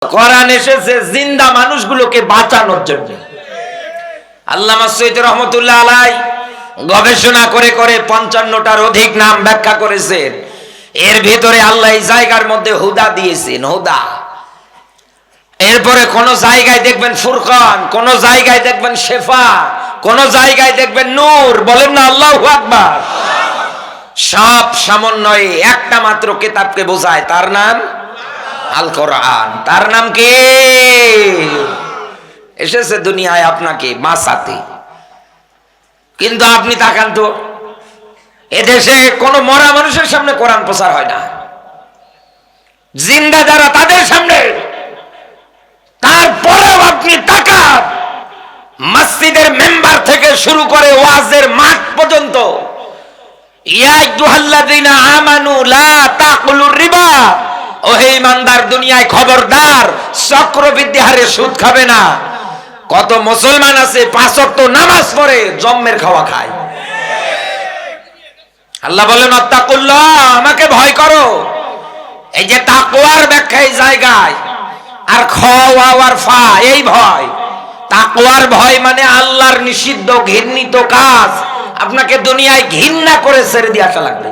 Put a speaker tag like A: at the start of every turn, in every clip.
A: কোরআন এসেছে জিন্দা মানুষগুলোকে বাঁচানোর জন্য। আল্লামা সৈয়দ রহমতুল্লাহ আলাই গবেষণা করে করে 55টার অধিক নাম ব্যাখ্যা করেছেন। এর ভিতরে আল্লাহ এই জায়গার মধ্যে হুদা দিয়েছেন, হুদা। এরপরে কোন জায়গায় দেখবেন ফুরকান, কোন জায়গায় দেখবেন শেফা, কোন জায়গায় দেখবেন নূর। বলেন না আল্লাহু আকবার। সব সমন্বয়ে একটা মাত্র কিতাবকে বোঝায়, তার নাম আল কোরআন। তার নাম কি? এসেছে দুনিয়ায় আপনাকে বাঁচাতে। কিন্তু আপনি তাকান তো, এদেশে কোন মরা মানুষের সামনে কোরআন প্রচার হয় না। জিন্দা যারা তাদের সামনে। তারপরেও আপনি তাকান, মসজিদের মেম্বার থেকে শুরু করে ওয়াজের মাঠ পর্যন্ত, ইয়া আইয়ুহাল্লাযীনা আমানু লা তাকুলুর রিবা, ওহে ইমানদার দুনিয়ায় খবরদার চক্রবৃদ্ধি হারে সুদ খাবে না। কত মুসলমান আছে 5 ওয়াক্ত নামাজ পড়ে জম্মের খাওয়া খায়। আল্লাহ বলেন আত্তাকুল্লাহ, আমাকে ভয় করো। এই যে তাকওয়ার ব্যাখ্যা এই জায়গায়, আর খ ওয়াও আর ফা এই ভয়। তাকওয়ার ভয় মানে আল্লাহর নিষিদ্ধ ঘৃণিত কাজ আপনাকে দুনিয়ায় ঘৃণা করে ছেড়ে দিয়ে আসা লাগবে।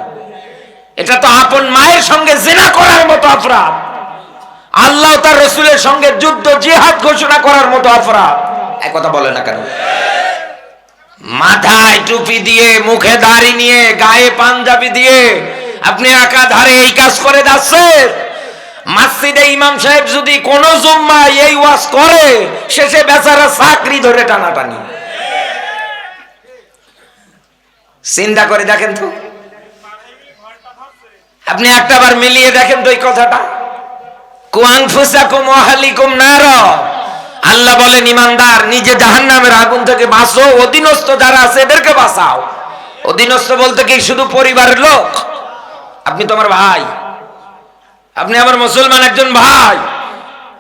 A: এটা তো আপন মায়ের সঙ্গে জিনা করার মতো অপরাধ, আল্লাহ তার রাসূলের সঙ্গে যুদ্ধ জিহাদ ঘোষণা করার মতো অপরাধ। এক কথা বলে না কেন? মাথায় টুপি দিয়ে, মুখে দাড়ি নিয়ে, গায়ে পাঞ্জাবি দিয়ে আপনি একাধারে এই কাজ করে যাচ্ছেন। মসজিদে ইমাম সাহেব যদি কোন জুম্মায় এই ওয়াজ করে, শেষে বেচারা চাকরি ধরে টানাটানি। চিন্তা করে দেখেন তো, আপনি একটাবার মিলিয়ে দেখেন তো এই কথাটা। কু আনফুসাকুম ওয়া আহলিকুম নার, আল্লাহ বলেন ইমানদার নিজে জাহান্নামের আগুন থেকে বাঁচো, অধীনস্থ যারা আছে এদেরকে বাঁচাও। অধীনস্থ বলতে কি শুধু পরিবারের লোক? আপনি তো আমার ভাই, আপনি আমার মুসলমান একজন ভাই।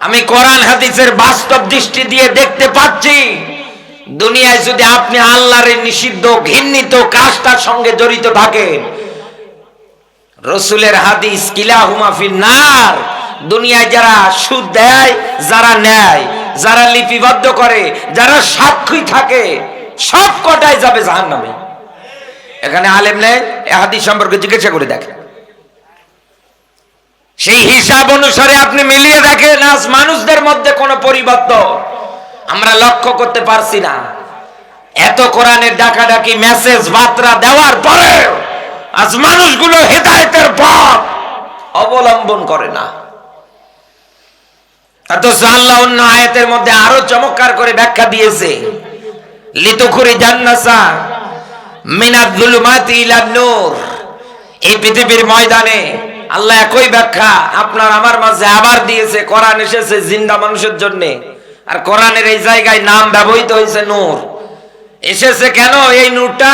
A: আমি কোরআন হাদিসের বাস্তব দৃষ্টি দিয়ে দেখতে পাচ্ছি, দুনিয়ায় যদি আপনি আল্লাহর নিষিদ্ধ ঘৃণিত কাজটার সঙ্গে জড়িত থাকেন, রাসূলের হাদিস কিলাহুমা ফিন নার, দুনিয়ায় যারা সুদ দেয়, যারা নেয়, যারা লিপিবদ্ধ করে, যারা সাক্ষী থাকে, সব কটাই যাবে জাহান্নামে। এখানে আলেম নেই, এই হাদিস সম্পর্কে জিজ্ঞাসা করে দেখেন। সেই হিসাব অনুসারে আপনি মিলিয়ে দেখেন, আজ মানুষদের মধ্যে কোনো পরিবর্তন আমরা লক্ষ্য করতে পারছি না। এত কোরআনের ডাকাডাকি মেসেজ বার্তা দেওয়ার পরে আজ মানুষগুলো হেদায়েতের পথ অবলম্বন করে না। অথচ আল্লাহ অন্য আয়াতের মধ্যে আরো চমৎকার করে ব্যাখ্যা দিয়েছে, লিতুখরি জান্নাসা মিনাজ যুলুমাতি ইলান নূর। এই পৃথিবীর ময়দানে আল্লাহ একই ব্যাখ্যা আপনার আমার মাঝে আবার দিয়েছে। কোরআন এসেছে জিন্দা মানুষের জন্য, আর কোরআনের এই জায়গায় নাম ব্যবহৃত হয়েছে নূর। এসেছে কেন? এই নূরটা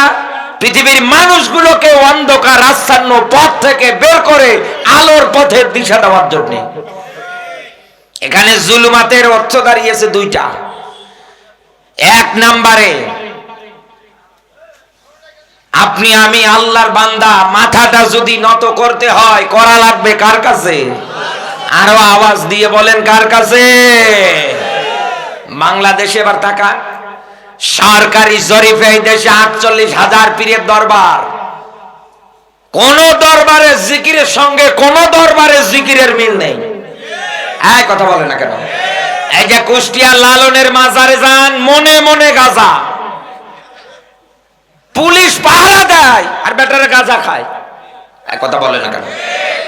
A: পৃথিবীর মানুষগুলোকে অন্ধকার আচ্ছন্ন পথ থেকে বের করে আলোর পথে দিশা দেওয়ার জন্য। এখানে জুলুমাতের অর্থ দাঁড়িয়েছে দুইটা। এক নম্বরে, আপনি আমি আল্লাহর বান্দা, মাথাটা যদি নত করতে হয় করা লাগবে কার কাছে? আরো আওয়াজ দিয়ে বলেন কার কাছে? বাংলাদেশে এবার টাকা সরকারি জরিপে এই দেশে 48,000 পীরের দরবার। কোন দরবারে জিকিরের সঙ্গে কোন দরবারে জিকিরের মিল নেই। এই কথা বলে না কেন? এই যে কুষ্টিয়া লালনের মাজারে যান, মনে মনে গাঁজা, পুলিশ পাহারা দেয় আর বেটারে গাঁজা খায়। এক কথা বলে না কেন?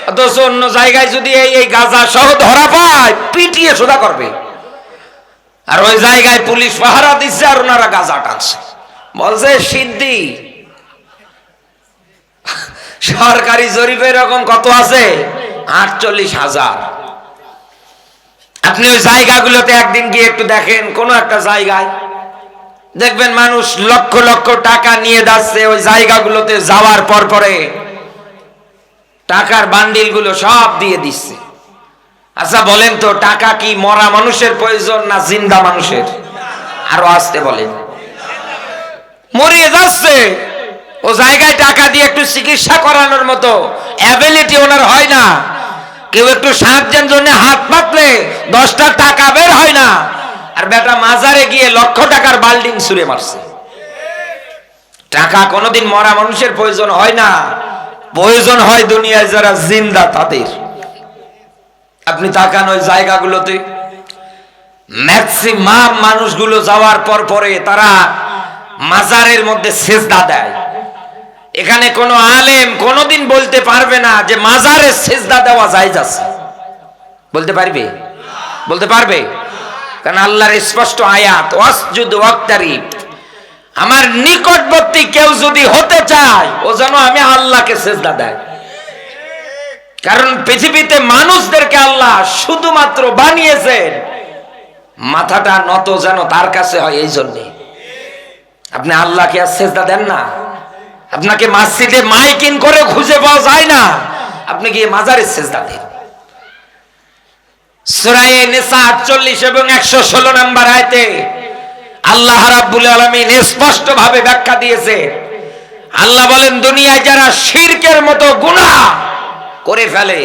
A: অথচ অন্য জায়গায় যদি এই গাঁজা সহ ধরা পায়, পিটিয়ে সোজা করবে। আর ওই জায়গায় পুলিশ পাহারা দিচ্ছে আর ওনারা গাঁজা টানছে, বলছে সিদ্ধি। সরকারি জরিপে এরকম কত আছে? 48,000। আপনি ওই জায়গাগুলোতে একদিন গিয়ে একটু দেখেন, কোন একটা জায়গায় দেখবেন মানুষ লক্ষ লক্ষ টাকা নিয়ে যাচ্ছে। ওই জায়গাগুলোতে যাওয়ার পর পরে টাকার বান্ডিল গুলো সব দিয়ে দিচ্ছে। আচ্ছা বলেন তো, টাকা কি মরা মানুষের প্রয়োজন না জিন্দা মানুষের? আরো আসতে বলেন। মরিয়ে যাচ্ছে, ও জায়গায় টাকা দিয়ে একটু চিকিৎসা করানোর মতো অ্যাবিলিটি ওনার হয় না। কেউ একটু সাহায্যের জন্য হাত পাতলে 10টা টাকা বের হয় না, আর বেটা মাজারে গিয়ে লক্ষ টাকার বাল্ডিং ছুঁড়ে মারছে। টাকা কোনোদিন মরা মানুষের প্রয়োজন হয় না, প্রয়োজন হয় দুনিয়ায় যারা জিন্দা তাদের। আপনি তাকান ওই জায়গাগুলোতে, ম্যাক্সিমাম মানুষগুলো যাওয়ার পর পরে তারা মাজারের মধ্যে সেজদা দেয়। এখানে কোনো আলেম কোনোদিন বলতে পারবে না যে মাজারে সেজদা দেওয়া জায়েজ আছে। বলতে পারবে? বলতে পারবে? কারণ আল্লাহর স্পষ্ট আয়াত, ওয়াসজুদ ওয়াক্তারিব, আমার নিকটবর্তী কেউ যদি হতে চায় ও যেন আমি আল্লাহকে সেজদা দেয়। কারণ পৃথিবীতে মানুষদেরকে আল্লাহ শুধুমাত্র বানিয়েছেন মাথাটা নত যেন তার কাছে হয়, এই জন্যে। আপনি আল্লাহকে আর সেজদা দেন না, আপনাকে মসজিদে মাইকিং করে খুঁজে পাওয়া যায় না, আপনি গিয়ে মাজারে সেজদা দেন। সূরা নিসা 48 এবং 116 নম্বর আয়াতে আল্লাহ রাব্বুল আলামিন স্পষ্ট ভাবে ব্যাখ্যা দিয়েছে। আল্লাহ বলেন, দুনিয়ায় যারা শিরকের মতো গুনাহ করে ফেলে,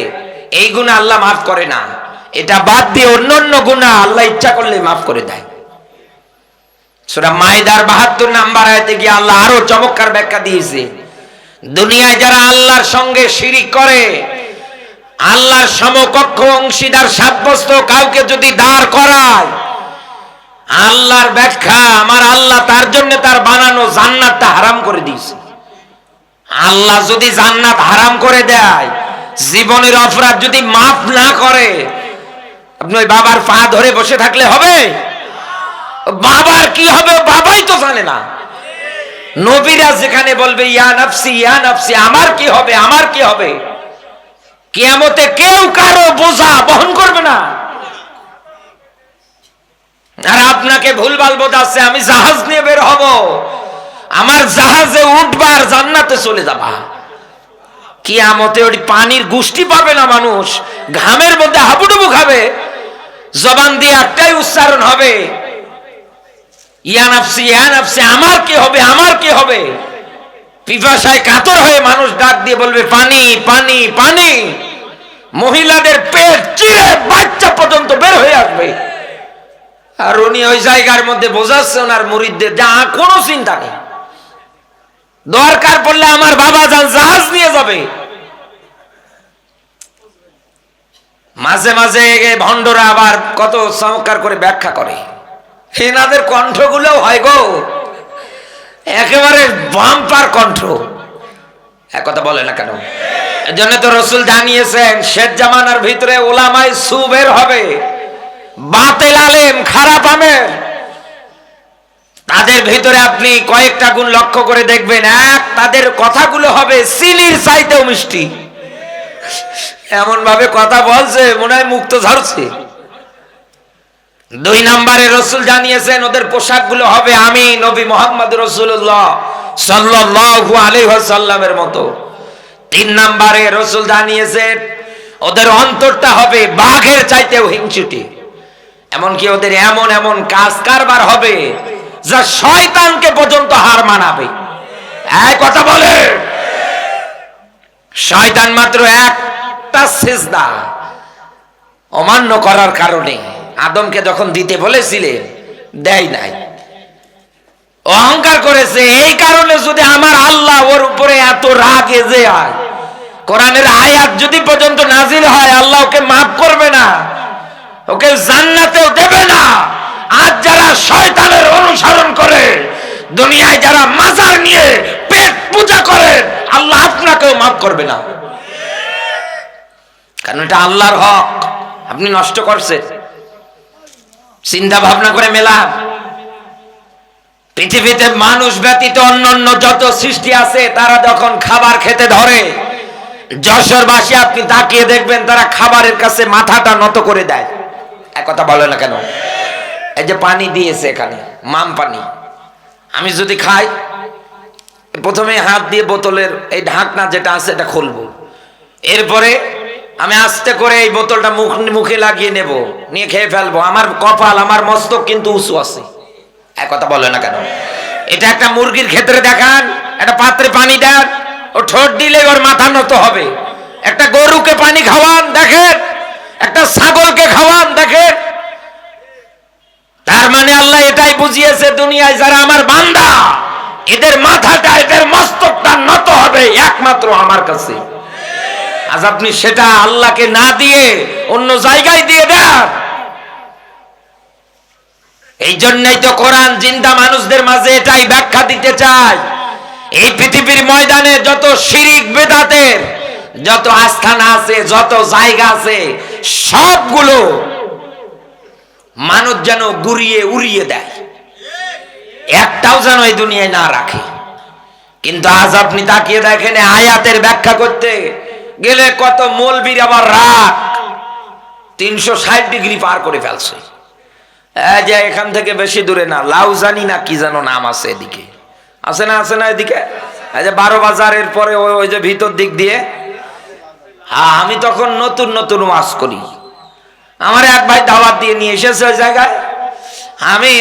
A: এই গুনাহ আল্লাহ মাফ করে না। এটা বাদ দিয়ে অন্যান্য গুনাহ আল্লাহ ইচ্ছা করলে মাফ করে দেয়। সূরা মাইদার 72 নম্বর আয়াতে গিয়ে আল্লাহ আরো চমৎকার ব্যাখ্যা দিয়েছে। দুনিয়ায় যারা আল্লাহর সঙ্গে শিরিক করে, আল্লাহর সমকক্ষ অংশীদার সাব্যস্ত কাউকে যদি দাঁড় করায়, আল্লাহর ব্যাখ্যা, আমার আল্লাহ তার জন্য তার বানানো জান্নাতটা হারাম করে দিয়েছে। আল্লাহ যদি জান্নাত হারাম করে দেয়, জীবনের অপরাধ যদি মাফ না করে, আপনি ওই বাবার পা ধরে বসে থাকলে হবে? বাবার কি হবে বাবাই তো জানে না। নবীরা যেখানে বলবে ইয়া নাফসি ইয়া নাফসি, আমার কি হবে আমার কি হবে, কিয়ামতে কেউ কারো বোঝা বহন করবে না। আর আপনাকে ভুলভাল বোঝাচ্ছে আমি জাহাজ নিয়ে বের হব, আমার জাহাজে উঠবার জান্নাতে চলে যাবা। কিয়ামতে ওই পানির গুষ্টি পাবে না মানুষ, ঘামের মধ্যে হাবুডুবু খাবে, জবান দিয়ে একটাই উচ্চারণ হবে, ইয়া নাফসি ইয়া নাফসি, আমার কি হবে আমার কি হবে। পিপাসায় কাতর হয়ে মানুষ ডাক দিয়ে বলবে পানি পানি পানি। মহিলাদের পেট চিরে বাচ্চা পর্যন্ত বের হয়ে আসবে। আর উনি ওই জায়গার মধ্যে বোঝাচ্ছে ওনার মুরিদদের, যা কোনো চিন্তা নেই, দরকার পড়লে আমার বাবা যান জাহাজ নিয়ে যাবে। মাঝে মাঝে ভণ্ডরা আবার কত চমৎকার করে ব্যাখ্যা করে, এনাদের কণ্ঠগুলো হয় গো একেবারে বাম্পার কণ্ঠ, এক কথা বলে না কেন। এজন্য তো রাসূল জানিয়েছেন শেষ জামানার ভিতরে উলামায়ে সু বের হবে, বাতিল আলেম, খারাপ আমের। তাদের ভিতরে আপনি কয়েকটা গুণ লক্ষ্য করে দেখবেন। এক, তাদের কথাগুলো হবে চিনির চাইতেও মিষ্টি, এমন ভাবে কথা বলছে মনে হয় মুক্ত ঝরছে। 2 নম্বরে রাসূল জানিয়েছেন ওদের পোশাকগুলো হবে আমি নবী মুহাম্মদ রাসূলুল্লাহ সাল্লাল্লাহু আলাইহি ওয়াসাল্লামের মতো। 3 নম্বরে রাসূল জানিয়েছেন ওদের অন্তরটা হবে বাঘের চাইতেও হিংসুটে। এমনকি ওদের এমন এমন কাজ কারবার হবে যা শয়তানকে পর্যন্ত হার মানাবে। এই কথা বলে, শয়তান মাত্র একটা সিজদা অমান্য করার কারণে আদমকে যখন দিতে বলেছিলেন দেয় নাই, অহংকার করেছে। এই কারণে যদি আমার আল্লাহ ওর উপরে এত রাগে যে হয়, কোরআনের আয়াত যদি পর্যন্ত নাজিল হয়, আল্লাহ ওকে মাফ করবে না, ওকে জান্নাতেও দেবে না। আজ যারা শয়তানের অনুসরণ করে, দুনিয়ায় যারা মাজার নিয়ে পেট পূজা করে, আল্লাহ আপনাকেও মাফ করবে না। কারণ এটা আল্লাহর হক, আপনি নষ্ট করছেন। চিন্তা ভাবনা করে মেলান, পৃথিবীতে মানুষ ব্যতীত অন্যান্য যত সৃষ্টি আছে তারা যখন খাবার খেতে ধরে, যশোরবাসী আপনি তাকিয়ে দেখবেন তারা খাবারের কাছে মাথাটা নত করে দেয়। এক কথা বলে না কেন? এই যে পানি দিয়েছে এখানে মাম পানি, আমি যদি খাই প্রথমে হাত দিয়ে বোতলের এই ঢাকনা যেটা আছে এটা খুলবো, এরপরে আমি আস্তে করে এই বোতলটা মুখে লাগিয়ে নেব, নিয়ে খেয়ে ফেলবো। আমার কপাল আমার মস্তক কিন্তু উঁচু আছে। এক কথা বলে না কেন? এটা একটা মুরগির ক্ষেত্রে দেখান, একটা পাত্রে পানি দেন, ও ঠোঁট দিলে ওর মাথা নত হবে। একটা গরুকে পানি খাওয়ান দেখেন, একটা ছাগলকে খাওয়ান দেখেন। তার মানে আল্লাহ এটাই বুঝিয়েছে, দুনিয়ায় যারা আমার বান্দা, এদের মাথাটা, এদের মস্তকটা নত হবে একমাত্র আমার কাছে। আজ আপনি সেটা আল্লাহকে না দিয়ে অন্য জায়গায় দিয়ে দেন। এই জন্যই তো কোরআন জিন্দা মানুষদের মাঝে এটাই ব্যাখ্যা দিতে চায়। এই পৃথিবীর ময়দানে যত শিরিক বেদাতের যত আস্থানা আছে, যত জায়গা আছে, সবগুলো মানুষ যেন গুড়িয়ে উড়িয়ে দেয়, একটাও যেন এই দুনিয়ায় না রাখে। কিন্তু আজ আপনি তাকিয়ে দেখেন, আয়াতের ব্যাখ্যা করতে গেলে কত মৌলবীর আবার রাগ 360 ডিগ্রি পার করে ফেলছে। যে এখান থেকে বেশি দূরে না, লাউজানি না কি যেন নাম আছে, এদিকে আছে না, আছে না এদিকে, এই যে 12 বাজারের পরে ওই যে ভিতর দিক দিয়ে। হ্যাঁ, আমি তখন নতুন নতুন ওয়াজ করি, আমার এক ভাই দাওয়াত দিয়ে নিয়ে এসেছে ওই জায়গায়। আমি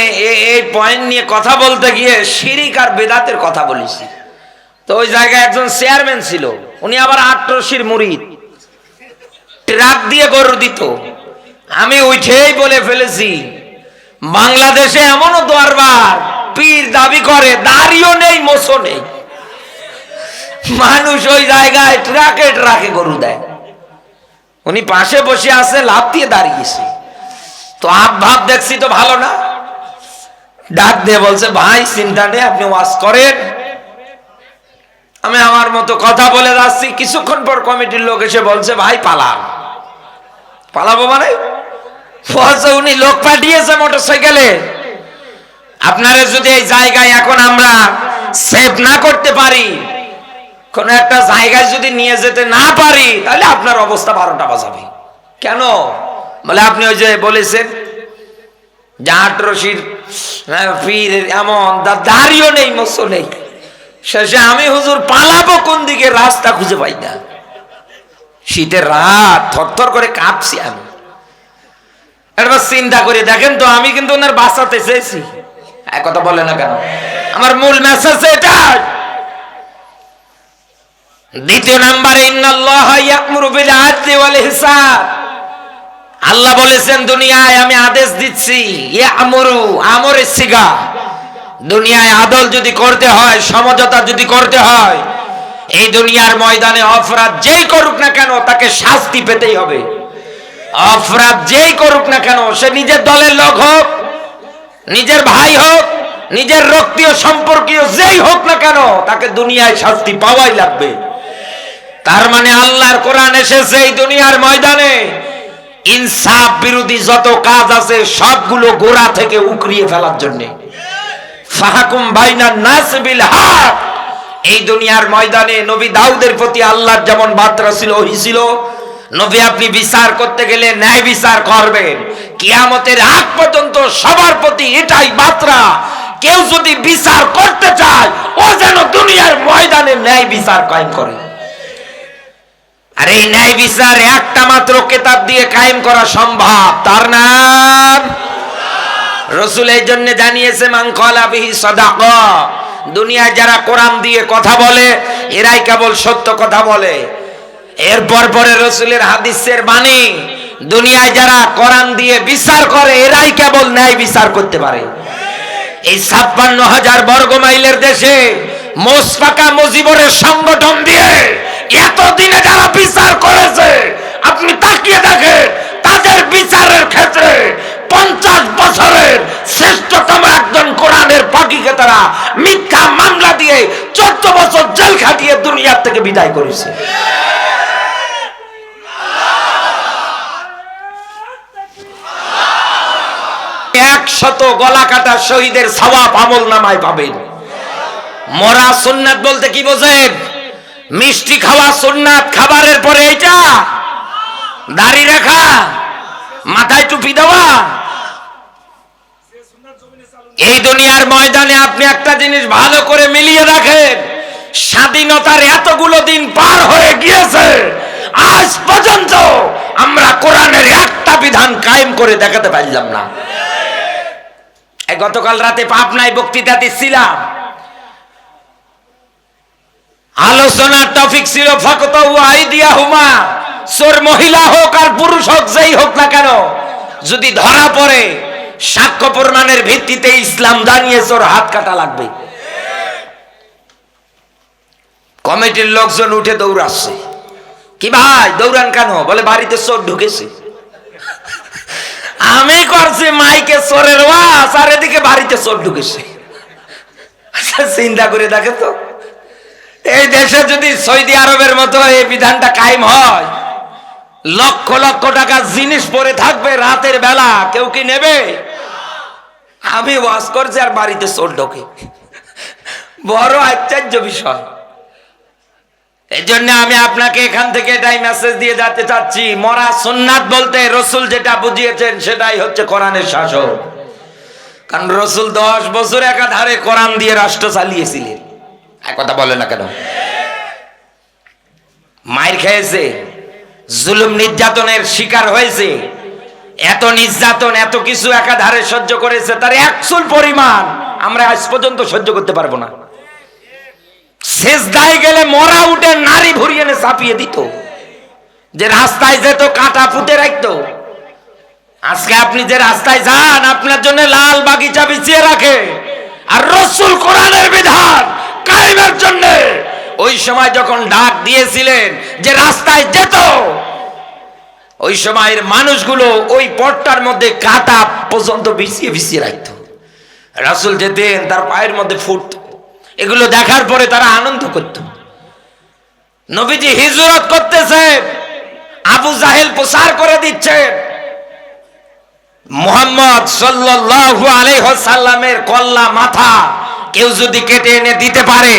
A: এই পয়েন্ট নিয়ে কথা বলতে গিয়ে শিরিক আর বেদাতের কথা বলেছি। তো ওই জায়গায় একজন চেয়ারম্যান ছিল, উনি আবার 88 মুরিদ, ট্রাক দিয়ে গরু দিত। আমি উঠেই বলে ফেলেছি, বাংলাদেশে এমনও দরবার পীর দাবি করে, দাড়িও নেই, মোছও নেই, মানুষ ওই জায়গায় ট্রাকে ট্রাকে গরু দেয়। উনি পাশে বসে আছে, লাভ দিয়ে দাঁড়িয়েছে। তো ভাব দেখছি তো ভালো না, ডাক দিয়ে বলছে, ভাই চিন্তা নেই, আপনি ওয়াজ করেন, আমি আমার মতো কথা বলে যাচ্ছি। কিছুক্ষণ পর কমিটির লোক এসে বলছে, ভাই পালান। পালাবো মানে? বলছে উনি লোক পাঠিয়েছে মোটরসাইকেলে, আপনারা যদি এই জায়গায় এখন আমরা সেভ না করতে পারি, কোন একটা জায়গায় যদি নিয়ে যেতে না পারি, তাহলে আপনার অবস্থা 12টা বাজাবে। কেন? বলে আপনি ওই যে বলেছেন যে 88 পীর এমন, দাড়িও নেই, মোছও নেই। শেষে আমি হুজুর পালাবো কোন দিকে, রাস্তা খুঁজে পাই না। শীতের রাত, থরথর করে কাঁপছি আমি। একবার চিন্তা করে দেখেন তো, আমি কিন্তু ওনার বাঁচাতে চেয়েছি। এক কথা বলে না কেন? আমার মূল মেসেজ এটা। দ্বিতীয় নাম্বারে, ইন্নাল্লাহা ইয়া'মুরু বিল আদলি ওয়াল ইহসান। আল্লাহ বলেছেন দুনিয়ায় আমি আদেশ দিচ্ছি, ইয়া'মুরু, আমরের সিগা। দুনিয়ায় আদল যদি করতে হয়, সমঝোতা যদি করতে হয়, এই দুনিয়ার ময়দানে অপরাধ যেই করুক না কেন তাকে শাস্তি পেতেই হবে। অপরাধ যেই করুক না কেন, সে নিজের দলের লোক হোক, নিজের ভাই হোক, নিজের রক্তীয় সম্পর্কীয় যেই হোক না কেন, তাকে দুনিয়ায় শাস্তি পাওয়াই লাগবে। তার মানে আল্লাহর কোরআন এসেছে এই দুনিয়ার ময়দানে ইনসাফ বিরোধী যত কাজ আছে সবগুলো গোড়া থেকে উকড়িয়ে ফেলার জন্য। ফাহকুম বাইনান নাস বিল হক। এই দুনিয়ার ময়দানে নবী দাউদের প্রতি আল্লাহর যেমন বার্তা ছিল, ওহী ছিল, নবী আপনি বিচার করতে গেলে ন্যায় বিচার করবেন। কিয়ামতের আগ পর্যন্ত সবার প্রতি এটাই বার্তা, কেউ যদি বিচার করতে চায়, ও যেন দুনিয়ার ময়দানে ন্যায় বিচার কায়েম করে। আর এই ন্যায় বিচার একটা মাত্র কিতাব দিয়ে কায়েম করা সম্ভব, তার নাম রাসূল। এই জন্য জানিয়েছে, মান ক্বালা বিহি সাদাকা। দুনিয়ায় যারা কোরআন দিয়ে কথা বলে, এরাই কেবল সত্য কথা বলে। এরপর পরে রাসূলের হাদিসের বাণী, দুনিয়ায় যারা কোরআন দিয়ে বিচার করে, এরাই কেবল ন্যায় বিচার করতে পারে। এই ৫৬,০০০ বর্গ মাইলের দেশে মোসফাকা মুজিবরের সংগঠন দিয়ে এতদিনে যারা বিচার করেছে, আপনি তাকিয়ে দেখেন, তাদের বিচারের ক্ষেত্রে 50 বছরের শ্রেষ্ঠতম একজন কোরআনের পাখীকে তারা মিথ্যা মামলা দিয়ে 14 বছর জেল খাটিয়ে দুনিয়ার থেকে বিদায় করেছে। একশত গলা কাটা শহীদের সওয়াব আমল নামায় পাবেন। মরা সুন্নাত বলতে কি বোঝেন? মিষ্টি খাওয়া সুন্নাত, খাবারের পরে এটা দাড়ি রাখা, মাথায় টুপি দেওয়া। এই দুনিয়ার ময়দানে আপনি একটা জিনিস ভালো করে মিলিয়ে রাখেন, স্বাধীনতার এতগুলো দিন পার হয়ে গিয়েছে, আজ পর্যন্ত আমরা কোরআনের একটা বিধান কায়েম করে দেখাতে পারলাম না। গতকাল রাতে পাবনায় বক্তৃতা দিচ্ছিলাম, আলোচনার টপিক ছিল ফাকতাউ আইদিয়াহুমা। চোর মহিলা হোক আর পুরুষ হোক, যেই হোক না কেন, যদি ধরা পড়ে সাক্ষ্য প্রমাণের ভিত্তিতে ইসলাম জানিয়েছে ওর হাত কাটা লাগবে। কমিটির লোকজন উঠে দৌড়াচ্ছে। কি ভাই দৌড়ান কেন? বলে বাড়িতে চোর ঢুকেছে। আমি করছি মাইকে চোরের ওয়াজ, আর এদিকে বাড়িতে চোর ঢুকেছে। চিন্তা করে দেখে তো, এই দেশে যদি সৌদি আরবের মতো এই বিধানটা কায়েম হয়, লক্ষ লক্ষ টাকার জিনিস পরে থাকবে রাতের বেলা, কেউ কি নেবে? আমি ওয়াজ করছি আর বাড়িতে চোর ঢোকে, বড় আশ্চর্য বিষয়। এই জন্য আমি আপনাকে এখান থেকে এটাই মেসেজ দিয়ে যেতে চাচ্ছি, মরা সুন্নাত বলতে রসুল যেটা বুঝিয়েছেন সেটাই হচ্ছে কোরআনের শাসন। কারণ রসুল 10 বছর একাধারে কোরআন দিয়ে রাষ্ট্র চালিয়েছিলেন। এক কথা বলে না কেন? মায়ের খেয়েছে, জুলুম নির্যাতনের শিকার হয়েছে, এত নির্যাতন এত কিছু একাধারে সহ্য করেছে, তার 100 পরিমাণ আমরা আজ পর্যন্ত সহ্য করতে পারবো না। সেজদায় গেলে মরা উঠে নারী ভরিয়ে এনে চাপিয়ে দিত, যে রাস্তায় যেত কাঁটা পুঁতে রাখতো। আজকে আপনি যে রাস্তায় যান, আপনার জন্য লাল বাগিচা বিছিয়ে রাখে, আর রসুল কোরআনের বিধান কায়েমের জন্য ওই সময় যখন ডাক দিয়েছিলেন যে রাস্তায় যেত, ওই সময়ের মানুষগুলো ওই পথটার মধ্যে কাঁটা পর্যন্ত বিছিয়ে বিছিয়ে রাখত। রাসূল যেতেন, তার পায়ের মধ্যে ফুটতো। এগুলো দেখার পরে তারা আনন্দ করত। নবীজি হিজরত করতেছে, আবু জাহেল প্রচার করে দিচ্ছে মুহাম্মদ সাল্লাল্লাহু আলাইহি ওয়াসাল্লামের কল্লা মাথা কেউ যদি কেটে এনে দিতে পারে,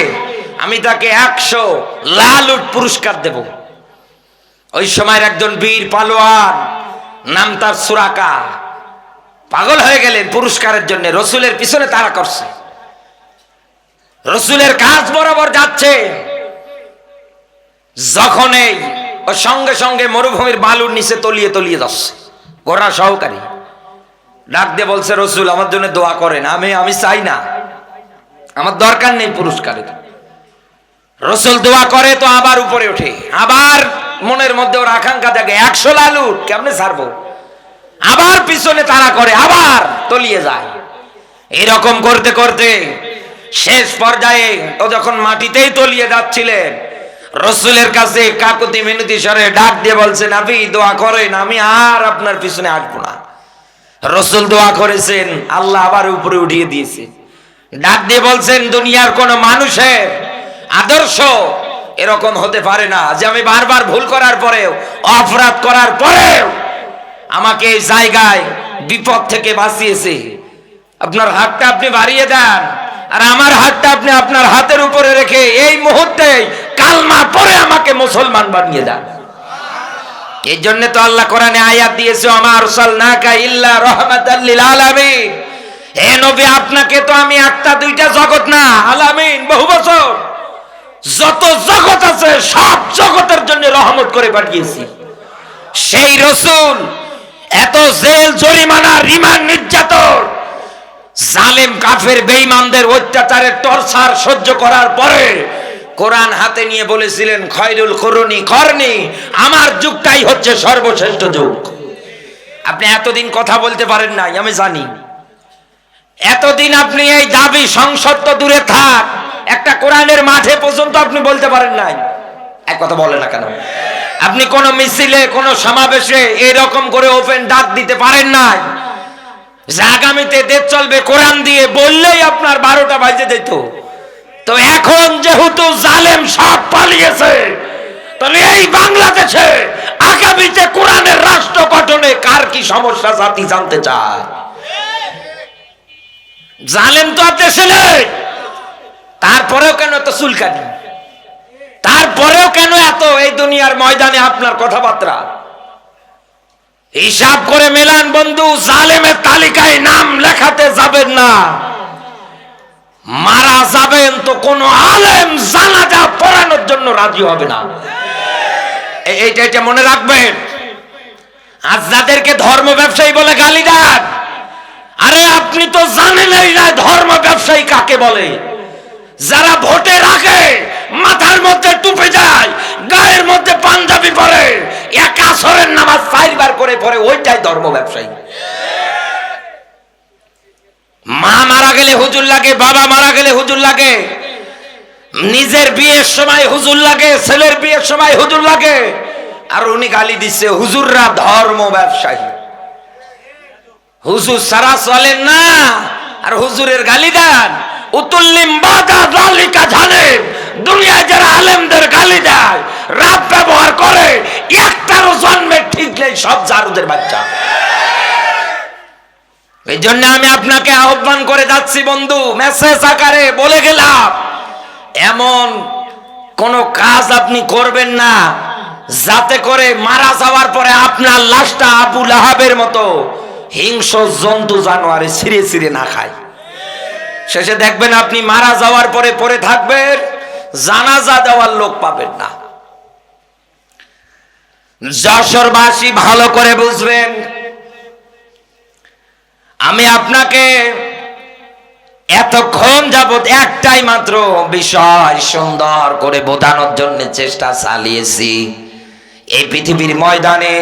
A: আমি তাকে 100 লাল উট পুরস্কার দেব। ওই সময়ের একজন বীর পালোয়ান, নাম তার সুরাকা, পাগল হয়ে গেলেন পুরস্কারের জন্য, রসুলের পিছনে তাড়া করছে। রসুলের কাজ বরাবর যাচ্ছে, যখনই ও সঙ্গে সঙ্গে মরুভূমির বালুর নিচে তলিয়ে তলিয়ে যাচ্ছে, ঘোড়া সহকারী ডাক দিয়ে বলছে, রসুল আমার জন্য দোয়া করেন, আমি চাই না, আমার দরকার নেই পুরস্কারের। রসুল দোয়া করে তো আবার উপরে ওঠে, আবার মনের মধ্যে ওর আকাঙ্ক্ষা জাগে 100 লাল উট কেমনে ছাড়বো, আবার পিছনে তাড়া করে, আবার তলিয়ে যায়। এরকম করতে করতে শেষ পর্যায়ে ও যখন মাটিতেই তলিয়ে যাচ্ছিলেন, রসুলের কাছে কাকুতি মিনতি স্বরে ডাক দিয়ে বলছেন, নবী দোয়া করেন, আমি আর আপনার পিছনে আসবো না। রসুল দোয়া করেছেন, আল্লাহ আবার উপরে উঠিয়ে দিয়েছে। ডাক দিয়ে বলছেন, দুনিয়ার কোন মানুষের আদর্শ এরকম হতে পারে না যে আমি বারবার ভুল করার পরেও, অপরাধ করার পরেও আমাকে এই জায়গায় বিপদ থেকে বাঁচিয়েছে। আপনার হাতটা আপনি বাড়িয়ে দেন, আর আমার হাতটা আপনি আপনার হাতের উপরে রেখে এই মুহূর্তে কালমা পড়ে আমাকে মুসলমান বানিয়ে দেন। এই জন্য তো আল্লাহ কোরআনে আয়াত দিয়েছে, আমা আরসালনাকা ইল্লা রাহমাতাল লিল আলামিন। হে নবী, আপনাকে তো আমি একটা দুইটা জগৎ না, আলামিন বহু বছর যত জগৎ আছে সব জগতের জন্য রহমত করে পাঠিয়েছি। সেই রাসূল এত জেল জরিমানা রিমান্ড নির্যাতন জালেম কাফের বেঈমানদের অত্যাচারের টর্চার সহ্য করার পরে কোরআন হাতে নিয়ে বলেছিলেন, খয়রুল কুরুনি করনি, আমার যুগটাই হচ্ছে সর্বশ্রেষ্ঠ যুগ। আপনি এতদিন কথা বলতে পারেন নাই, আমি জানি। এতদিন আপনি এই দাবি, সংসদ তো দূরে থাক, একটা কোরআনের মাঠে পর্যন্ত আপনি বলতে পারেন নাই। এক কথা বলে না কেন? আপনি কোন মিছিলে, কোন সমাবেশে এরকম করে ওপেন ডাক দিতে পারেন নাই যে আগামীতে দেশ চলবে কোরআন দিয়ে, বললেই আপনার 12টা বাজে যেত। তো এখন যেহেতু জালেম সব পালিয়েছে, তাহলে এই বাংলাদেশে আগামীতে কোরআনের রাষ্ট্র গঠনে কার কি সমস্যা জাতি জানতে চায়। জালেম তো আর দেশে নেই, তারপরেও কেন এত চুলকানি, তারপরেও কেন এত এই দুনিয়ার ময়দানে আপনার কথাবার্তা? হিসাব করে মেলান বন্ধু, জালেমের তালিকায় নাম লেখাতে যাবেন না, মারা যাবেন তো কোন আলেম জানাজা পড়ানোর জন্য রাজি হবে না। এইটা মনে রাখবেন। আজ যাদেরকে ধর্ম ব্যবসায়ী বলে গালি দেন, আরে আপনি তো জানেনই না ধর্ম ব্যবসায়ী কাকে বলে। যারা ভোটে রাখে মাথার মধ্যে টুপি যায়, গায়ের মধ্যে পাঞ্জাবি পরে, এক আসরের নামাজ 4 বার করে পড়ে, ওইটাই ধর্ম ব্যবসায়ী। মা মারা গেলে হুজুর লাগে, বাবা মারা গেলে হুজুর লাগে, নিজের বিয়ের সময় হুজুর লাগে, ছেলের বিয়ের সময় হুজুর লাগে। আর উনি গালি দিচ্ছে হুজুররা ধর্ম ব্যবসায়ী, হুজুর সারা চলেন না আর হুজুরের গালি দেন। উতুল্লিম বাদা যালিকা জানেন, দুনিয়ায় যারা আলেমদের গালি দেয়, রাত ব্যবহার করে, একটারও জন্মের ঠিক নেই, সব জারুদের বাচ্চা। এই জন্য আমি আপনাকে আহ্বান করে যাচ্ছি বন্ধু, মেসেজ আকারে বলে গেলাম, এমন কোন কাজ আপনি করবেন না যাতে করে মারা যাওয়ার পরে আপনার লাশটা আবু লাহাবের মতো হিংস্র জন্তু জানোয়ারে ছিঁড়ে ছিঁড়ে না খায়। শেষে দেখবেন আপনি মারা যাওয়ার পরে পড়ে থাকবেন, জানাজা দেওয়ার লোক পাবেন না। যশোরবাসী ভালো করে বুঝবেন, আমি আপনাকে এতক্ষণ যাবত একটাই মাত্র বিষয় সুন্দর করে বোঝানোর জন্য চেষ্টা চালিয়েছি। এই পৃথিবীর ময়দানে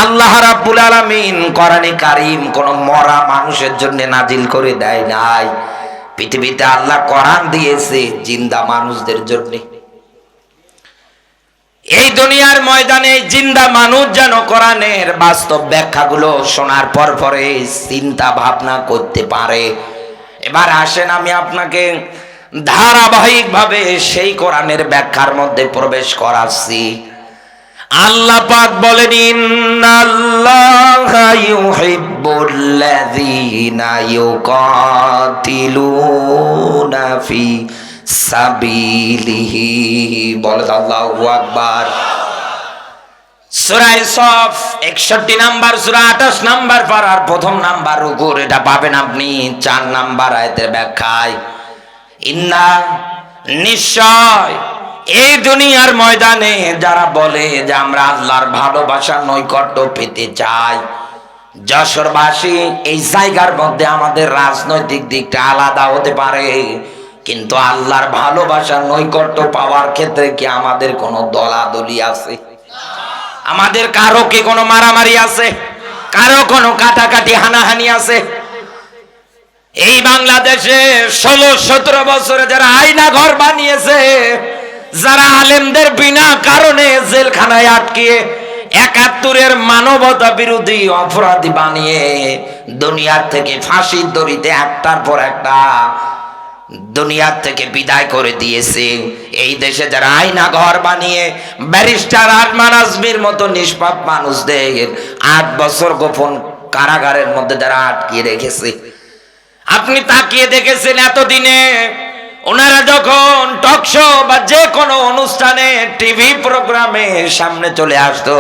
A: আল্লাহ রাব্বুল আলামিন কোরআনে কারীম কোন মরা মানুষের জন্য নাজিল করে দেয় নাই। পৃথিবীতে আল্লাহ কোরআন দিয়েছে জিন্দা মানুষদের জন্য। এই দুনিয়ার ময়দানে জিন্দা মানুষ যেন কোরআনের বাস্তব ব্যাখ্যাগুলো শোনার পর পরে চিন্তা ভাবনা করতে পারে। এবার আসেন আমি আপনাকে ধারাবাহিকভাবে সেই কোরআনের ব্যাখ্যার মধ্যে প্রবেশ করাচ্ছি। আল্লাহ পাক বলেন, ইন্নাল্লাহা ইউহিব্বুল্লাযীনা ইউকাতিলুনা ফি সাবিলিহি। বলেন আল্লাহু আকবার। সূরা সফ 61 নাম্বার সূরা 28 নাম্বার পারার প্রথম নাম্বার রুকু, এটা পাবেন আপনি 4 নাম্বার আয়াতের ব্যাখ্যায়। ইন্না, নিশ্চয় এই দুনিয়ার ময়দানে যারা বলে যে আমরা আল্লাহর ভালোবাসার নৈকট্য পেতে চাই, যশোরবাসী এই জায়গার মধ্যে আমাদের রাজনৈতিক দিকটা আলাদা হতে পারে, কিন্তু আল্লাহর ভালোবাসার নৈকট্য পাওয়ার ক্ষেত্রে কি আমাদের কোনো দলাদলি আছে? আমাদের কারো কি কোনো মারামারি আছে? কারো কোনো কাটাকাটি হানাহানি আছে? এই বাংলাদেশে 16-17 বছরে যারা আয়না ঘর বানিয়েছে, যারা আলেমদের বিনা কারণে জেলখানায় আটকিয়ে 71-এর মানবতা বিরোধী অপরাধী বানিয়ে দুনিয়ার থেকে ফাঁসির দড়িতে একটার পর একটা দুনিয়ার থেকে বিদায় করে দিয়েছে, এই দেশে যারা আয়না ঘর বানিয়ে ব্যারিস্টার আরমান আজমির মতো নিষ্পাপ মানুষদের 8 বছর গোপন কারাগারের মধ্যে যারা আটকিয়ে রেখেছে, আপনি তাকিয়ে দেখেছেন এতদিনে ওনারা যখন টকশো বা যে কোনো অনুষ্ঠানে টিভি প্রোগ্রামে সামনে চলে আসতো,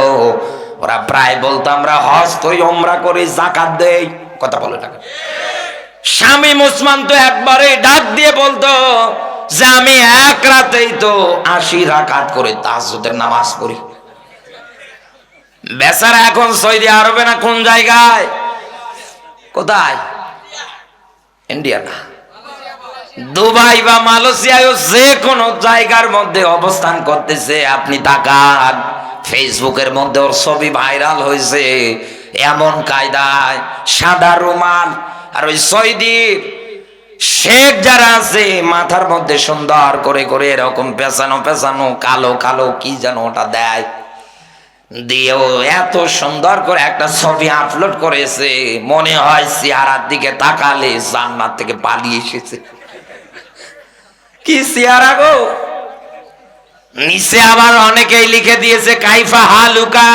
A: ওরা প্রায় বলতো আমরা হজ করি, ওমরা করি, যাকাত দেই। কথা বলে না? শামীম ওসমান তো একবারে ডাক দিয়ে বলতো যে আমি এক রাতেই তো 80 রাকাত করে তাহাজ্জুদের নামাজ পড়ি। বেচারা এখন সৌদি আরবে না কোন জায়গায়, কোথায়, ইন্ডিয়া না, দুবাই বা মালয়েশিয়ায়, যে কোনো জায়গার মধ্যে অবস্থান করতেছে। আপনি তাকান, ফেসবুকের মধ্যে ওর ছবি ভাইরাল হয়েছে এমন কায়দায়, সাদা রুমাল, আর ওই সৌদির শেখ যারা আছে মাথার মধ্যে সুন্দর করে করে এরকম পেছানো পেছানো কালো কালো কি যেন ওটা দেয়, দিয়েও এত সুন্দর করে একটা ছবি আপলোড করেছে, মনে হয় চেহারার দিকে তাকালে জান্নাত থেকে পালিয়ে এসেছে। কি চেহারা গো! নিচে আবার অনেকেই লিখে দিয়েছে কাইফা হালুকা।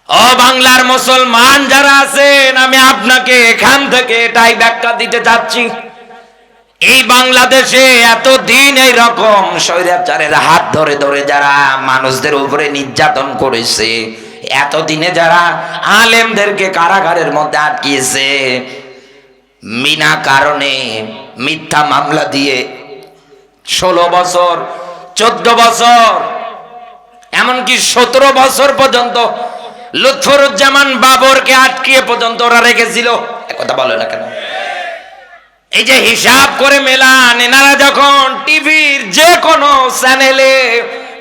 A: ও বাংলার মুসলমান যারা আছেন, আমি আপনাকে এখান থেকে এটাই ব্যাখ্যা দিতে চাচ্ছি। এই বাংলাদেশে এতদিন এইরকম স্বৈরাচারের হাত ধরে ধরে যারা মানুষদের উপরে নির্যাতন করেছে, এতদিনে যারা আলেমদেরকে কারাগারের মধ্যে আটকিয়েছে, বিনা কারণে মিথ্যা মামলা দিয়ে 16 বছর, 14 বছর, এমনকি 17 বছর পর্যন্ত লুৎফুজ্জামান বাবরকে আটকিয়ে পর্যন্ত ওরা রেখেছিল। কথা বলে না কেন? এই যে হিসাব করে মেলান, এনারা যখন টিভির যে কোনো চ্যানেলে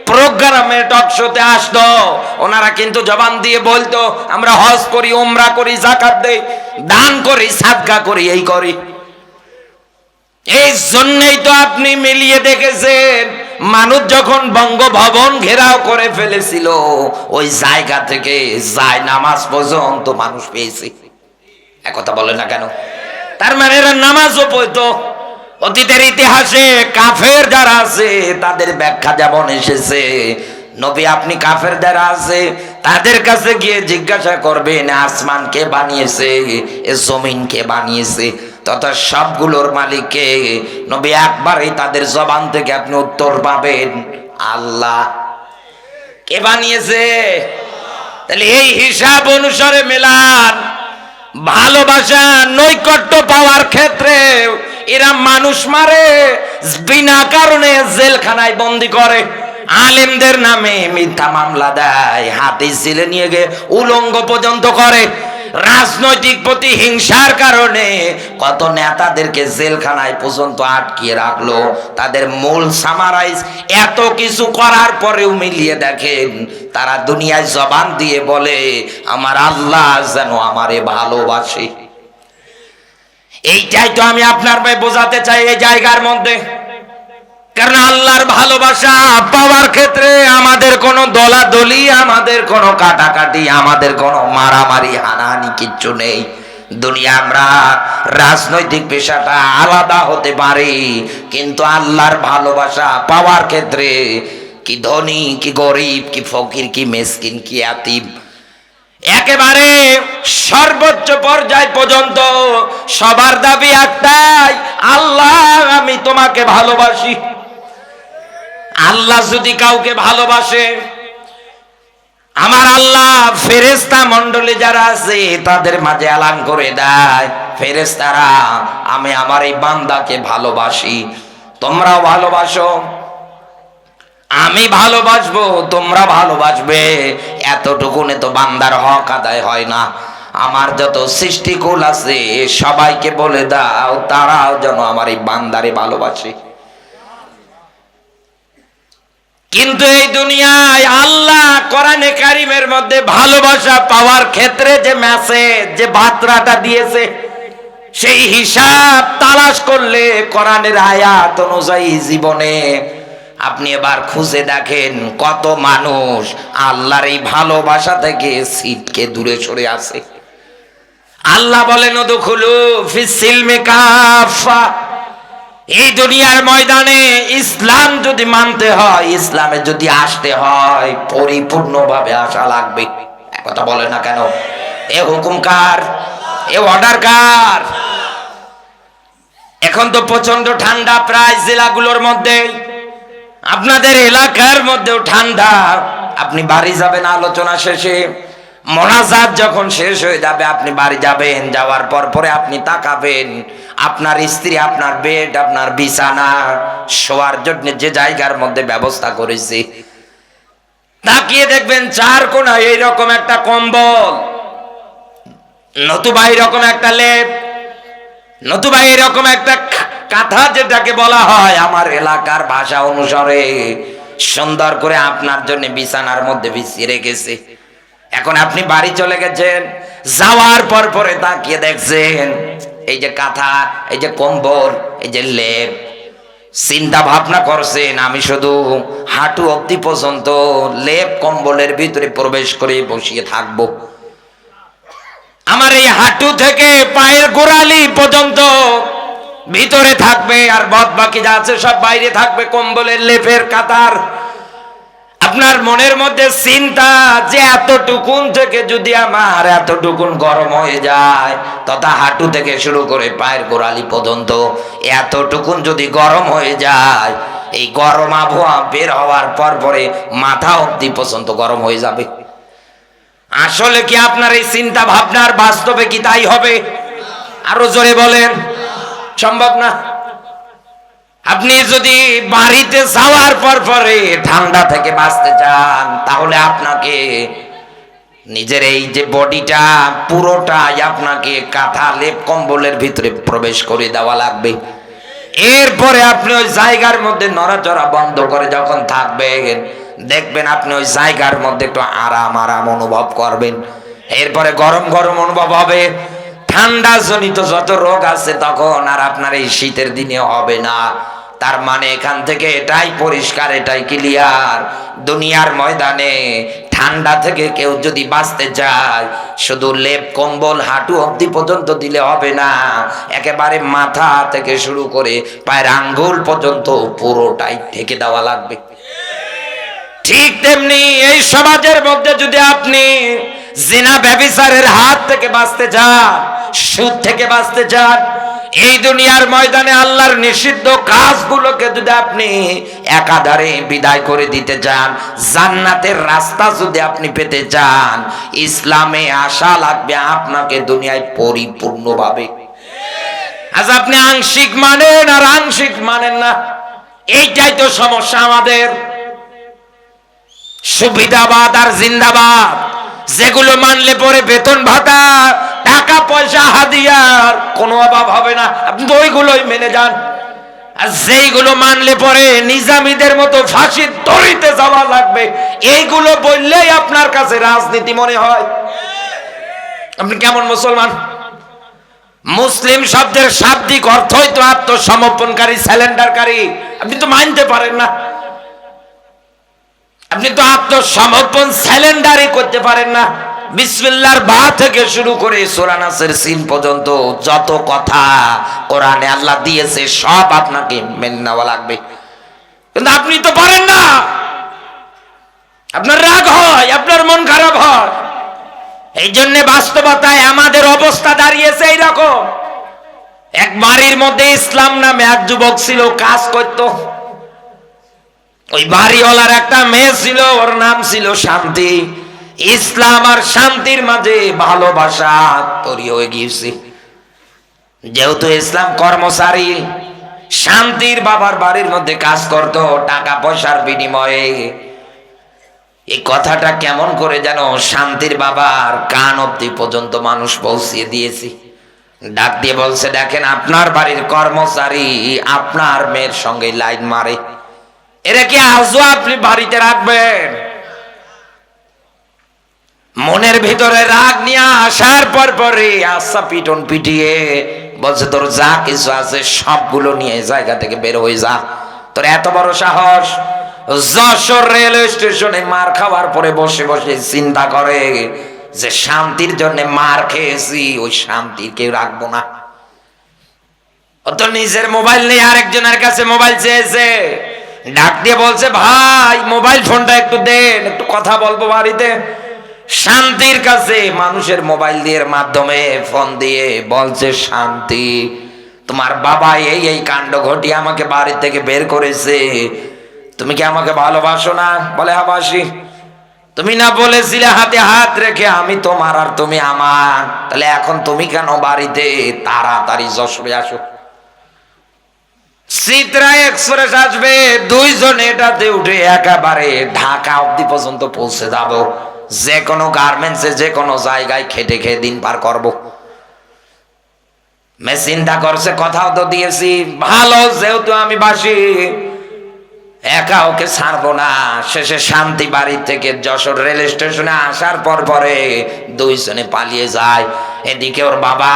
A: প্রোগ্রামে টক শোতে আসতো, ওনারা কিন্তু জবান দিয়ে বলতো আমরা হজ করি, উমরা করি, যাকাত দেই, দান করি, সাদকা করি, এই করি। এই জন্যই তো আপনি মিলিয়ে দেখেছেন, মানুষ যখন বঙ্গভবন ঘেরাও করে ফেলেছিল, ওই জায়গা থেকে যায় নামাজ পর্যন্ত মানুষ পেয়েছে। একথা বলে না কেন? তার মানে এরা নামাজও পড়তো। অতীতের ইতিহাসে কাফের যারা আছে তাদের ব্যাখ্যা যেমন এসেছে, নবী আপনি কাফের যারা আছে তাদের কাছে গিয়ে জিজ্ঞাসা করবেন আসমান কে বানিয়েছে, এ জমিন কে বানিয়েছে, তথা সবগুলোর মালিককে। নবী একবারই তাদের জবান থেকে আপনি উত্তর পাবেন আল্লাহ। কে বানিয়েছে? তাহলে এই হিসাব অনুসারে মেলান, ভালোবাসা নৈকট্য পাওয়ার ক্ষেত্রে এরা মানুষ মারে, বিনা কারণে জেলখানায় বন্দি করে, আলেমদের নামে মিথ্যা মামলা দেয়, হাদিস জেলে নিয়ে গিয়ে উলঙ্গ পর্যন্ত করে, রাজনৈতিক প্রতিহিংসার কারণে কত নেতাদেরকে জেলখানায় পর্যন্ত আটকিয়ে রাখলো। তাদের মূল সামারাইজ এত কিছু করার পরেও মিলিয়ে দেখেন, তারা দুনিয়ায় জবান দিয়ে বলে আমার আল্লাহ যেন আমারে ভালোবাসে। এইটাই তো আমি আপনার ভাই বোঝাতে চাই এই জায়গার মধ্যে। কারণ আল্লাহর ভালোবাসা পাওয়ার ক্ষেত্রে আমাদের কোনো দলাদলি, আমাদের কোনো কাটাকাটি, আমাদের কোনো মারামারি হানাহানি কিচ্ছু নেই। দুনিয়া আমরা রাজনৈতিক পেশাটা আলাদা হতে পারি, কিন্তু আল্লাহর ভালোবাসা পাওয়ার ক্ষেত্রে কি ধনী, কি গরিব, কি ফকির, কি মিসকিন, কি ইয়াতীম, একেবারে সর্বোচ্চ পর্যায় পর্যন্ত সবার দাবি একটাই, আল্লাহ আমি তোমাকে ভালোবাসি। আল্লাহ যদি কাউকে ভালোবাসে, আমার আল্লাহ ফেরেশতা মণ্ডলী যারা আছে তাদের মাঝে এলান করে দেয়, ফেরেশতারা আমি আমার এই বান্দাকে ভালোবাসি, তোমরাও ভালোবাসো, আমি ভালোবাসবো, তোমরা ভালোবাসবে। এতটুকুনে তো বান্দার হক আদায় হয় না। আমার যত সৃষ্টিকুল আছে সবাইকে বলে দাও তারাও যেন আমার এই বান্দারে ভালোবাসে। কিন্তু এই দুনিয়ায় আল্লাহ কোরআনে কারিমের মধ্যে ভালোবাসা পাওয়ার ক্ষেত্রে যে মেসেজ, যে বার্তাটা দিয়েছে, সেই হিসাব তালাশ করলে কোরআনের আয়াত অনুযায়ী জীবনে আপনি এবার খুঁজে দেখেন কত মানুষ আল্লাহর এই ভালোবাসা থেকে ছিটকে দূরে সরে আছে। আল্লাহ বলেন উদখুলু ফিস সিলমি কাফা, এই দুনিয়ার ময়দানে ইসলাম যদি মানতে হয়, ইসলামে যদি আসতে হয়, পরিপূর্ণভাবে আসা লাগবে। কথা বলে না কেন? এ হুকুম কার? এ অর্ডার কার? এখন তো প্রচন্ড ঠান্ডা প্রায় জেলাগুলোর মধ্যে, আপনাদের এলাকার মধ্যেও ঠান্ডা। আপনি বাড়ি যাবেন আলোচনা শেষে, মোনাজাত যখন শেষ হয়ে যাবে আপনি বাড়ি যাবেন, যাওয়ার পর পরে আপনি তাকাবেন আপনার স্ত্রী আপনার বেড, আপনার বিছানা, শোয়ার জন্য যে জায়গার মধ্যে ব্যবস্থা করেছে, তাকিয়ে দেখবেন চার কোণায় এইরকম একটা কম্বল, নতুবা এরকম একটা লেপ, নতুবা এরকম একটা কাঁথা, যেটাকে বলা হয় আমার এলাকার ভাষা অনুসারে সুন্দর করে আপনার জন্য বিছানার মধ্যে বিছিয়ে রেখেছে। এখন আপনি বাড়ি চলে গেছেন, যাওয়ার পর পরে তাকিয়ে দেখছেন এই যে কাঁথা, এই যে কম্বল, এই যে লেপ, চিন্তা ভাবনা করছেন আমি শুধু হাঁটু অবধি পর্যন্ত লেপ কম্বলের ভিতরে প্রবেশ করে বসিয়ে থাকবো, আমার এই হাঁটু থেকে পায়ের গোড়ালি পর্যন্ত ভিতরে থাকবে, আর বাদ বাকি যা আছে সব বাইরে থাকবে কম্বলের লেপের কাতার। আপনার মনের মধ্যে চিন্তা যে এতটুকুন থেকে যদি আমার এতটুকুন গরম হয়ে যায়, তথা হাঁটু থেকে শুরু করে পায়ের গোড়ালি পর্যন্ত এতটুকুন যদি গরম হয়ে যায়, এই গরম আবহাওয়া বের হওয়ার পর পরে মাথা অবধি পর্যন্ত গরম হয়ে যাবে। আসলে কি আপনার এই চিন্তা ভাবনার বাস্তবে কি তাই হবে? আরো জোরে বলেন। সম্ভব না। আপনি যদি বাড়িতে যাওয়ার পর পরে ঠান্ডা থেকে বাঁচতে চান, তাহলে আপনাকে নিজের এই যে বডিটা পুরোটাই আপনাকে কাঁথা লেপ কম্বলের ভিতরে প্রবেশ করে দেওয়া লাগবে। এরপরে আপনি ওই জায়গার মধ্যে নড়াচড়া বন্ধ করে যখন থাকবেন, দেখবেন আপনি ওই জায়গার মধ্যে একটু আরাম আরাম অনুভব করবেন। এরপরে গরম গরম অনুভব হবে। ঠান্ডা জনিত যত রোগ আছে তখন আর আপনার এই শীতের দিনে হবে না। তার মানে এখান থেকে এটাই পরিষ্কার, এটাই ক্লিয়ার, দুনিয়ার ময়দানে ঠান্ডা থেকে কেউ যদি বাঁচতে চায় শুধু লেপ কম্বল হাঁটু অবধি পর্যন্ত দিলে হবে না, একেবারে মাথা থেকে শুরু করে পায়ের আঙ্গুল পর্যন্ত পুরোটাই ঢেকে দেওয়া লাগবে। ঠিক তেমনি এই সমাজের মধ্যে যদি আপনি জিনা ব্যভিচারের হাত থেকে বাঁচতে চান, সুদ থেকে বাঁচতে চান, এই দুনিয়ার ময়দানে আল্লাহর নিষিদ্ধ কাজগুলোকে যদি আপনি একাধারে বিদায় করে দিতে চান, জান্নাতের রাস্তা যদি আপনি পেতে চান, ইসলামে আসা লাগবে আপনাকে দুনিয়ায় পরিপূর্ণভাবে। আজ আপনি আংশিক মানেন আর আংশিক মানেন না, এইটাই তো সমস্যা আমাদের। সুবিধাবাদ আর জিন্দাবাদ, যেগুলো মানলে পরে বেতন ভাতা টাকা পয়সা হাদিয়ার কোনো অভাব হবে না, আপনি তো ওইগুলোই মেনে যান। আর যেইগুলো মানলে পরে নিজামীদের মতো ফাঁসির দড়িতে যাওয়া লাগবে, এইগুলো বললেই আপনার কাছে রাজনীতি মনে হয়। আপনি কেমন মুসলমান? মুসলিম শব্দের শাব্দিক অর্থই তো আত্মসমর্পণকারী, স্যালেন্ডারকারী। আপনি তো মানতে পারেন না, আপনি তো আত্মসমর্পণ স্যালেন্ডারই করতে পারেন না। বিসমিল্লাহর বা থেকে শুরু করে সূরা নাসের সিন পর্যন্ত যত কথা কোরআনে আল্লাহ দিয়েছে সব আপনাকে মেনে নেওয়া লাগবে, কিন্তু আপনি তো পারেন না। আপনার রাগ হয়, আপনার মন খারাপ হয়। এই জন্য বাস্তবতায় আমাদের অবস্থা দাঁড়িয়েছে এইরকম। এক বাড়ির মধ্যে ইসলাম নামে এক যুবক ছিল, কাজ করতো। ওই বাড়িওয়ালার একটা মেয়ে ছিল, ওর নাম ছিল শান্তি। ইসলাম আর শান্তির মাঝে ভালোবাসা তৈরি হয়ে গিয়েছে। যেহেতু ইসলাম কর্মচারী, শান্তির বাবার বাড়ির মধ্যে কাজ করত টাকা পয়সার বিনিময়ে। এই কথাটা কেমন করে যেন শান্তির বাবার কান অব্দি পর্যন্ত মানুষ পৌঁছিয়ে দিয়েছে। ডাক দিয়ে বলছে, দেখেন আপনার বাড়ির কর্মচারী আপনার মেয়ের সঙ্গে লাইন মারে, এরা কি আজও আপনি বাড়িতে রাখবেন? মনের ভিতরে রাগ নিয়ে আসার পর পরে আশা পিটন পিটিয়ে বলছে, তোর যা কিছু আছে সবগুলো নিয়ে জায়গা থেকে বের হয়ে যা। তোর এত বড় সাহস! যশোর রেলওয়ে স্টেশনে মার খাওয়ার পরে বসে বসে চিন্তা করে যে শান্তির জন্য মার খেয়েছি, ওই শান্তির কেউ রাখবো না। ও তো নিজের মোবাইল নেই, আরেকজনের কাছে মোবাইল চেয়েছে। ডাক দিয়ে বলছে, ভাই মোবাইল ফোনটা একটু দেন, একটু কথা বলবো বাড়িতে। শান্তির কাছে মানুষের মোবাইল দিয়ে মাধ্যমে ফোন দিয়ে বলছে, শান্তি তোমার বাবা এই এই কাণ্ড ঘটিয়ে আমাকে বাড়ি থেকে বের করেছে, তুমি কি আমাকে ভালোবাসো না? বলে, হ্যাঁ বাসি। তুমি না বলেছিলে হাতে হাত রেখে আমি তোমার আর তুমি আমার, তাহলে এখন তুমি কেন বাড়িতে? তাড়াতাড়ি যশোরে আসো, চিত্রা এক্সপ্রেস আসবে, দুইজন এটাতে উঠে একেবারে ঢাকা অব্দি পর্যন্ত পৌঁছে যাব। যে কোনো গার্মেন্টসে যে কোনো জায়গায় খেটে খেয়ে দিন পার করব। চিন্তা করছে, কথাও তো দিয়েছি ভালো, যেহেতু আমি বাসি একা ওকে ছাড়বো না। শেষে শান্তি বাড়ি থেকে যশোর রেল স্টেশনে আসার পর পরে দুইজনে পালিয়ে যায়। এদিকে ওর বাবা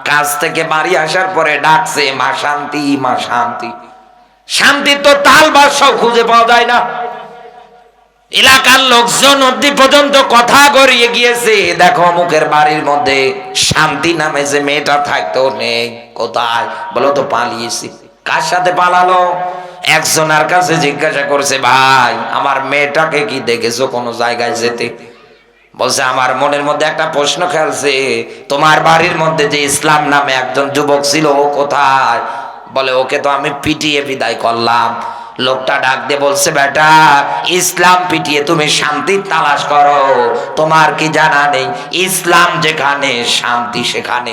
A: কাজ থেকে বাড়ি আসার পরে ডাকছে, মা শান্তি, মা শান্তি। শান্তি তো তাল বাসাও খুঁজে পাওয়া যায় না। এলাকার লোকজন অব্দি পর্যন্ত কথা গড়িয়ে গিয়েছে, দেখো মুখের বাড়ির মধ্যে শান্তি নামে যে মেয়েটা থাকতো নেই, কোথায়? বলো তো পালিয়েছি। কার সাথে পালালো? একজনের কাছে জিজ্ঞাসা করছে, ভাই আমার মেয়েটাকে কি দেখেছো কোনো জায়গায় যেতে? বলছে, আমার মনের মধ্যে একটা প্রশ্ন খেলছে, তোমার বাড়ির মধ্যে যে ইসলাম নামে একজন যুবক ছিল ও কোথায়? বলে, ওকে তো আমি পিটিয়ে বিদায় করলাম। লোকটা ডাক দিয়ে বলছে, বেটা ইসলাম পিটিয়ে তুমি শান্তির তালাশ করো, তোমার কি জানা নেই ইসলাম যেখানে শান্তি সেখানে?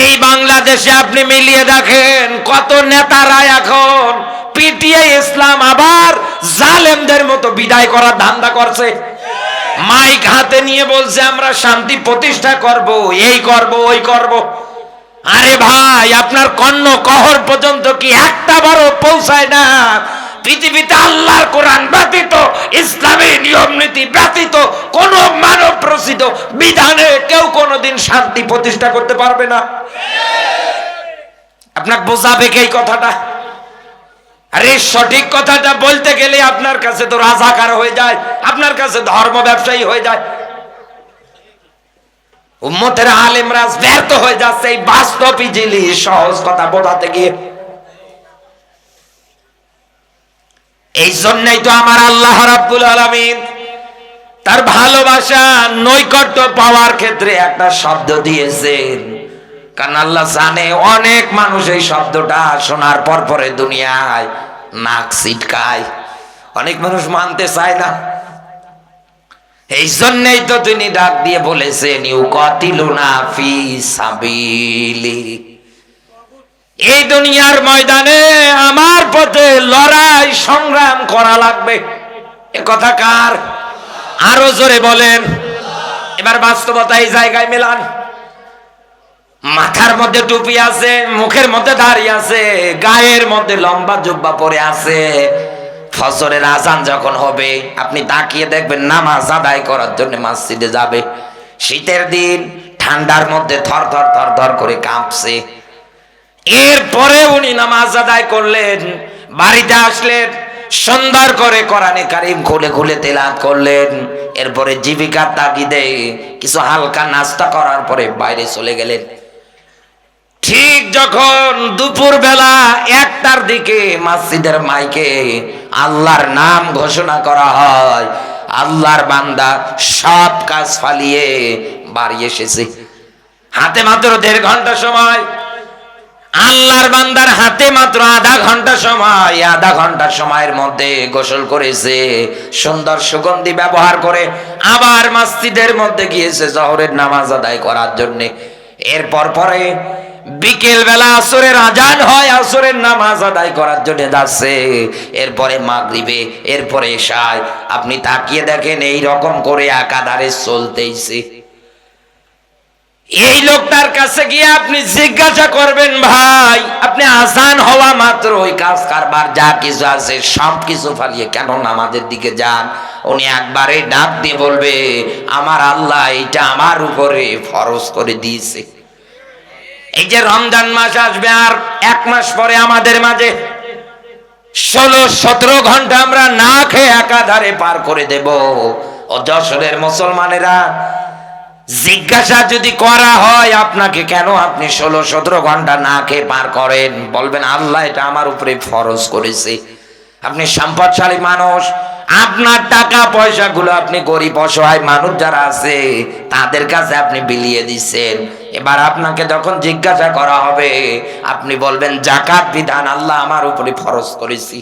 A: এই বাংলাদেশে আপনি মিলিয়ে দেখেন কত নেতারা এখন পিটিয়ে ইসলাম আবার জালেমদের মতো বিদায় করার ধান্দা করছে। মাইক হাতে নিয়ে বলছে আমরা শান্তি প্রতিষ্ঠা করব, এই করব, ওই করব। আরে ভাই, আপনার কর্ণ কহর পর্যন্ত কি একটা বারও পৌঁছায় না? পৃথিবীতে আল্লাহর কোরআন ব্যতীত, ইসলামী নিয়ম নীতি ব্যতীত কোন মানব রচিত বিধানে কেউ কোনোদিন শান্তি প্রতিষ্ঠা করতে পারবে না। আপনাকে বোঝাবে কি এই কথাটা? আরে সঠিক কথাটা বলতে গেলে আপনার কাছে তো রাজাকার হয়ে যায়, আপনার কাছে ধর্ম ব্যবসায়ী হয়ে যায়। উম্মতের আলেমরা ব্যর্থ হয়ে যাচ্ছে এই বাস্তব জিনিস সহজ কথা বোঝাতে গিয়ে। এই জন্যই তো আমার আল্লাহ রাব্বুল আলামিন তার ভালোবাসা নৈকট্য পাওয়ার ক্ষেত্রে একটা শব্দ দিয়েছেন। কারণ আল্লাহ জানে অনেক মানুষ এই শব্দটা শোনার পর পরে দুনিয়ায় নাক ছিটকায়, অনেক মানুষ মানতে চায় না। এই জন্যই তো তিনি ডাক দিয়ে বলেছেন ইউকাতিলুনা ফি সাবিলি, এই দুনিয়ার ময়দানে আমার পথে লড়াই সংগ্রাম করা লাগবে। এ কথা কার? আরো জোরে বলেন। এবার বাস্তবতা এই জায়গায় মেলান। মাথার মধ্যে টুপি আছে, মুখের মধ্যে দাড়ি আছে, গায়ের মধ্যে লম্বা জুব্বা পরে আছে। ফজরের আজান যখন হবে আপনি তাকিয়ে দেখবেন নামাজ আদায় করার জন্য মসজিদে যাবে। শীতের দিন ঠান্ডার মধ্যে থর থর থর থর করে কাঁপছে। এরপরে উনি নামাজ আদায় করলেন, বাড়িতে আসলেন, সুন্দর করে কোরআনে কারিম খুলে খুলে তেলাওয়াত করলেন। এরপরে জীবিকার তাগিদে কিছু হালকা নাস্তা করার পরে বাইরে চলে গেলেন। ঠিক যখন দুপুর বেলা 1টার দিকে মসজিদের মাইকে আল্লাহর নাম ঘোষণা করা হয়, আল্লাহর বান্দা সব কাজ ফালিয়ে বাড়ি এসেছে। হাতে মাত্র 1.5 ঘন্টা সময়, আল্লাহর বান্দার হাতে মাত্র আধা ঘন্টা সময়। আধা ঘন্টা সময়ের মধ্যে গোসল করেছে, সুন্দর সুগন্ধি ব্যবহার করে আবার মসজিদের মধ্যে গিয়েছে জোহরের নামাজ আদায় করার জন্য। এরপর পরে বিকেল বেলা আসরের আজান হয়, আসরের নামাজ আদায় করার জন্য যাচ্ছে। এরপরে মাগরিবে, এরপরে এশায়। আপনি তাকিয়ে দেখেন এই রকম করে একাধারে চলতেইছে। এই লোকটার কাছে গিয়ে আপনি জিজ্ঞাসা করবেন, ভাই আপনি আজান হওয়া মাত্র ওই কাজ কারবার যা কিছু আছে সব কিছু ফালিয়ে কেন নামাজের দিকে যান? উনি একবারে ডাক দিয়ে বলবে, আমার আল্লাহ এটা আমার উপরে ফরজ করে দিয়েছে। এই যে রমজান মাস আসবে আর 1 মাস পরে আমাদের মাঝে 16-17 ঘন্টা আমরা না খেয়ে একাধারে পার করে দেব। ও যশোরের মুসলমানেরা, জিজ্ঞাসা যদি করা হয় আপনাকে কেন আপনি 16-17 ঘন্টা না খেয়ে পার করেন, বলবেন আল্লাহ এটা আমার উপরে ফরজ করেছে। আপনি সম্পদশালী মানুষ, আপনার টাকা পয়সাগুলো আপনি গরিব অসহায় মানুষ যারা আছে তাদের কাছে আপনি বিলিয়ে দিচ্ছেন। এবার আপনাকে যখন জিজ্ঞাসা করা হবে আপনি বলবেন যাকাত বিধান আল্লাহ আমার উপরে ফরজ করেছি।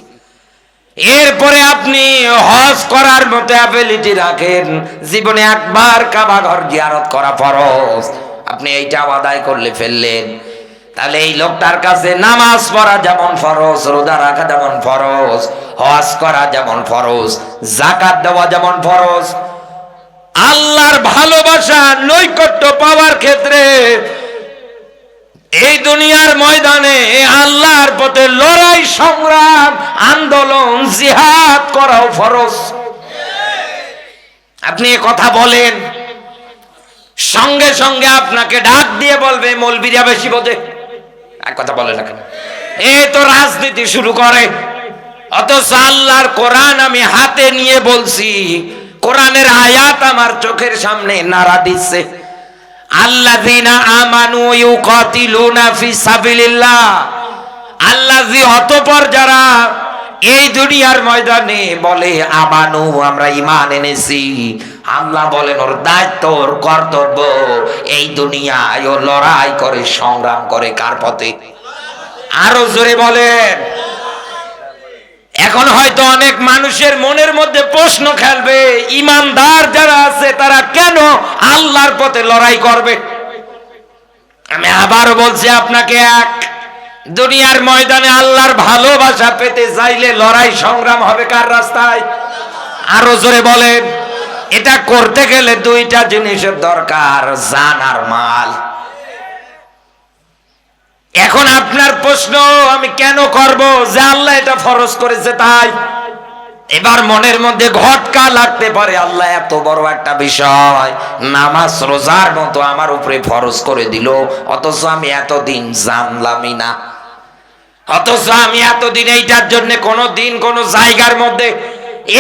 A: এরপরে আপনি হজ করার মতো অ্যাবিলিটি রাখেন, জীবনে একবার কাবা ঘর জিয়ারত করা ফরজ, আপনি এইটা আদায় করলে ফেললেন। তাহলে এই লোকটার কাছে নামাজ পড়া যেমন ফরজ, রোজা রাখা যেমন ফরজ, হজ করা যেমন ফরজ, যাকাত দেওয়া যেমন ফরজ, আল্লাহর ভালোবাসা নৈকট্য পাওয়ার ক্ষেত্রে এই দুনিয়ার ময়দানে আল্লাহর পথে লড়াই সংগ্রাম আন্দোলন জিহাদ করাও ফরজ। আপনি এ কথা বলেন, সঙ্গে সঙ্গে আপনাকে ডাক দিয়ে বলবে মৌলবীরা বেশি বোঝে। এক কথা বলে না কেন? এই তো রাজনীতি শুরু করে। অথচ আল্লাহর কোরআন আমি হাতে নিয়ে বলছি, কোরআনের আয়াত আমার চোখের সামনে নাড়া দিচ্ছে, আল্লাযীনা আমানু ইউকাতিলুনা ফি সাবিলিল্লাহ। আল্লাযী অতঃপর যারা এই দুনিয়ার ময়দানে বলে আমানু আমরা ঈমান এনেছি, আল্লাহ বলেন ওর দায়িত্ব ওর কর্তব্য এই দুনিয়ায় ও লড়াই করে সংগ্রাম করে কার পথে? আরো জোরে বলেন। এখন হয়তো অনেক মানুষের মনের মধ্যে প্রশ্ন খেলবে, ইমানদার যারা আছে তারা কেন আল্লাহর পথে লড়াই করবে? আমি আবারও বলছি আপনাকে, এক দুনিয়ার ময়দানে আল্লাহর ভালোবাসা পেতে চাইলে লড়াই সংগ্রাম হবে কার রাস্তায়? আরো জোরে বলেন। এটা করতে গেলে দুইটা জিনিসের দরকার, জান আর মাল। এখন আপনার প্রশ্ন, আমি কেন করব? যে আল্লাহ এটা ফরজ করেছে তাই। এবার মনের মধ্যে ঘটকা লাগতে পারে, আল্লাহ এত বড় একটা বিষয় নামাজ রোজার মতো আমার উপরে ফরজ করে দিল, অথচ আমি এতদিন জানলামই না, অথচ আমি এতদিন এইটার জন্য কোনো দিন কোনো জায়গার মধ্যে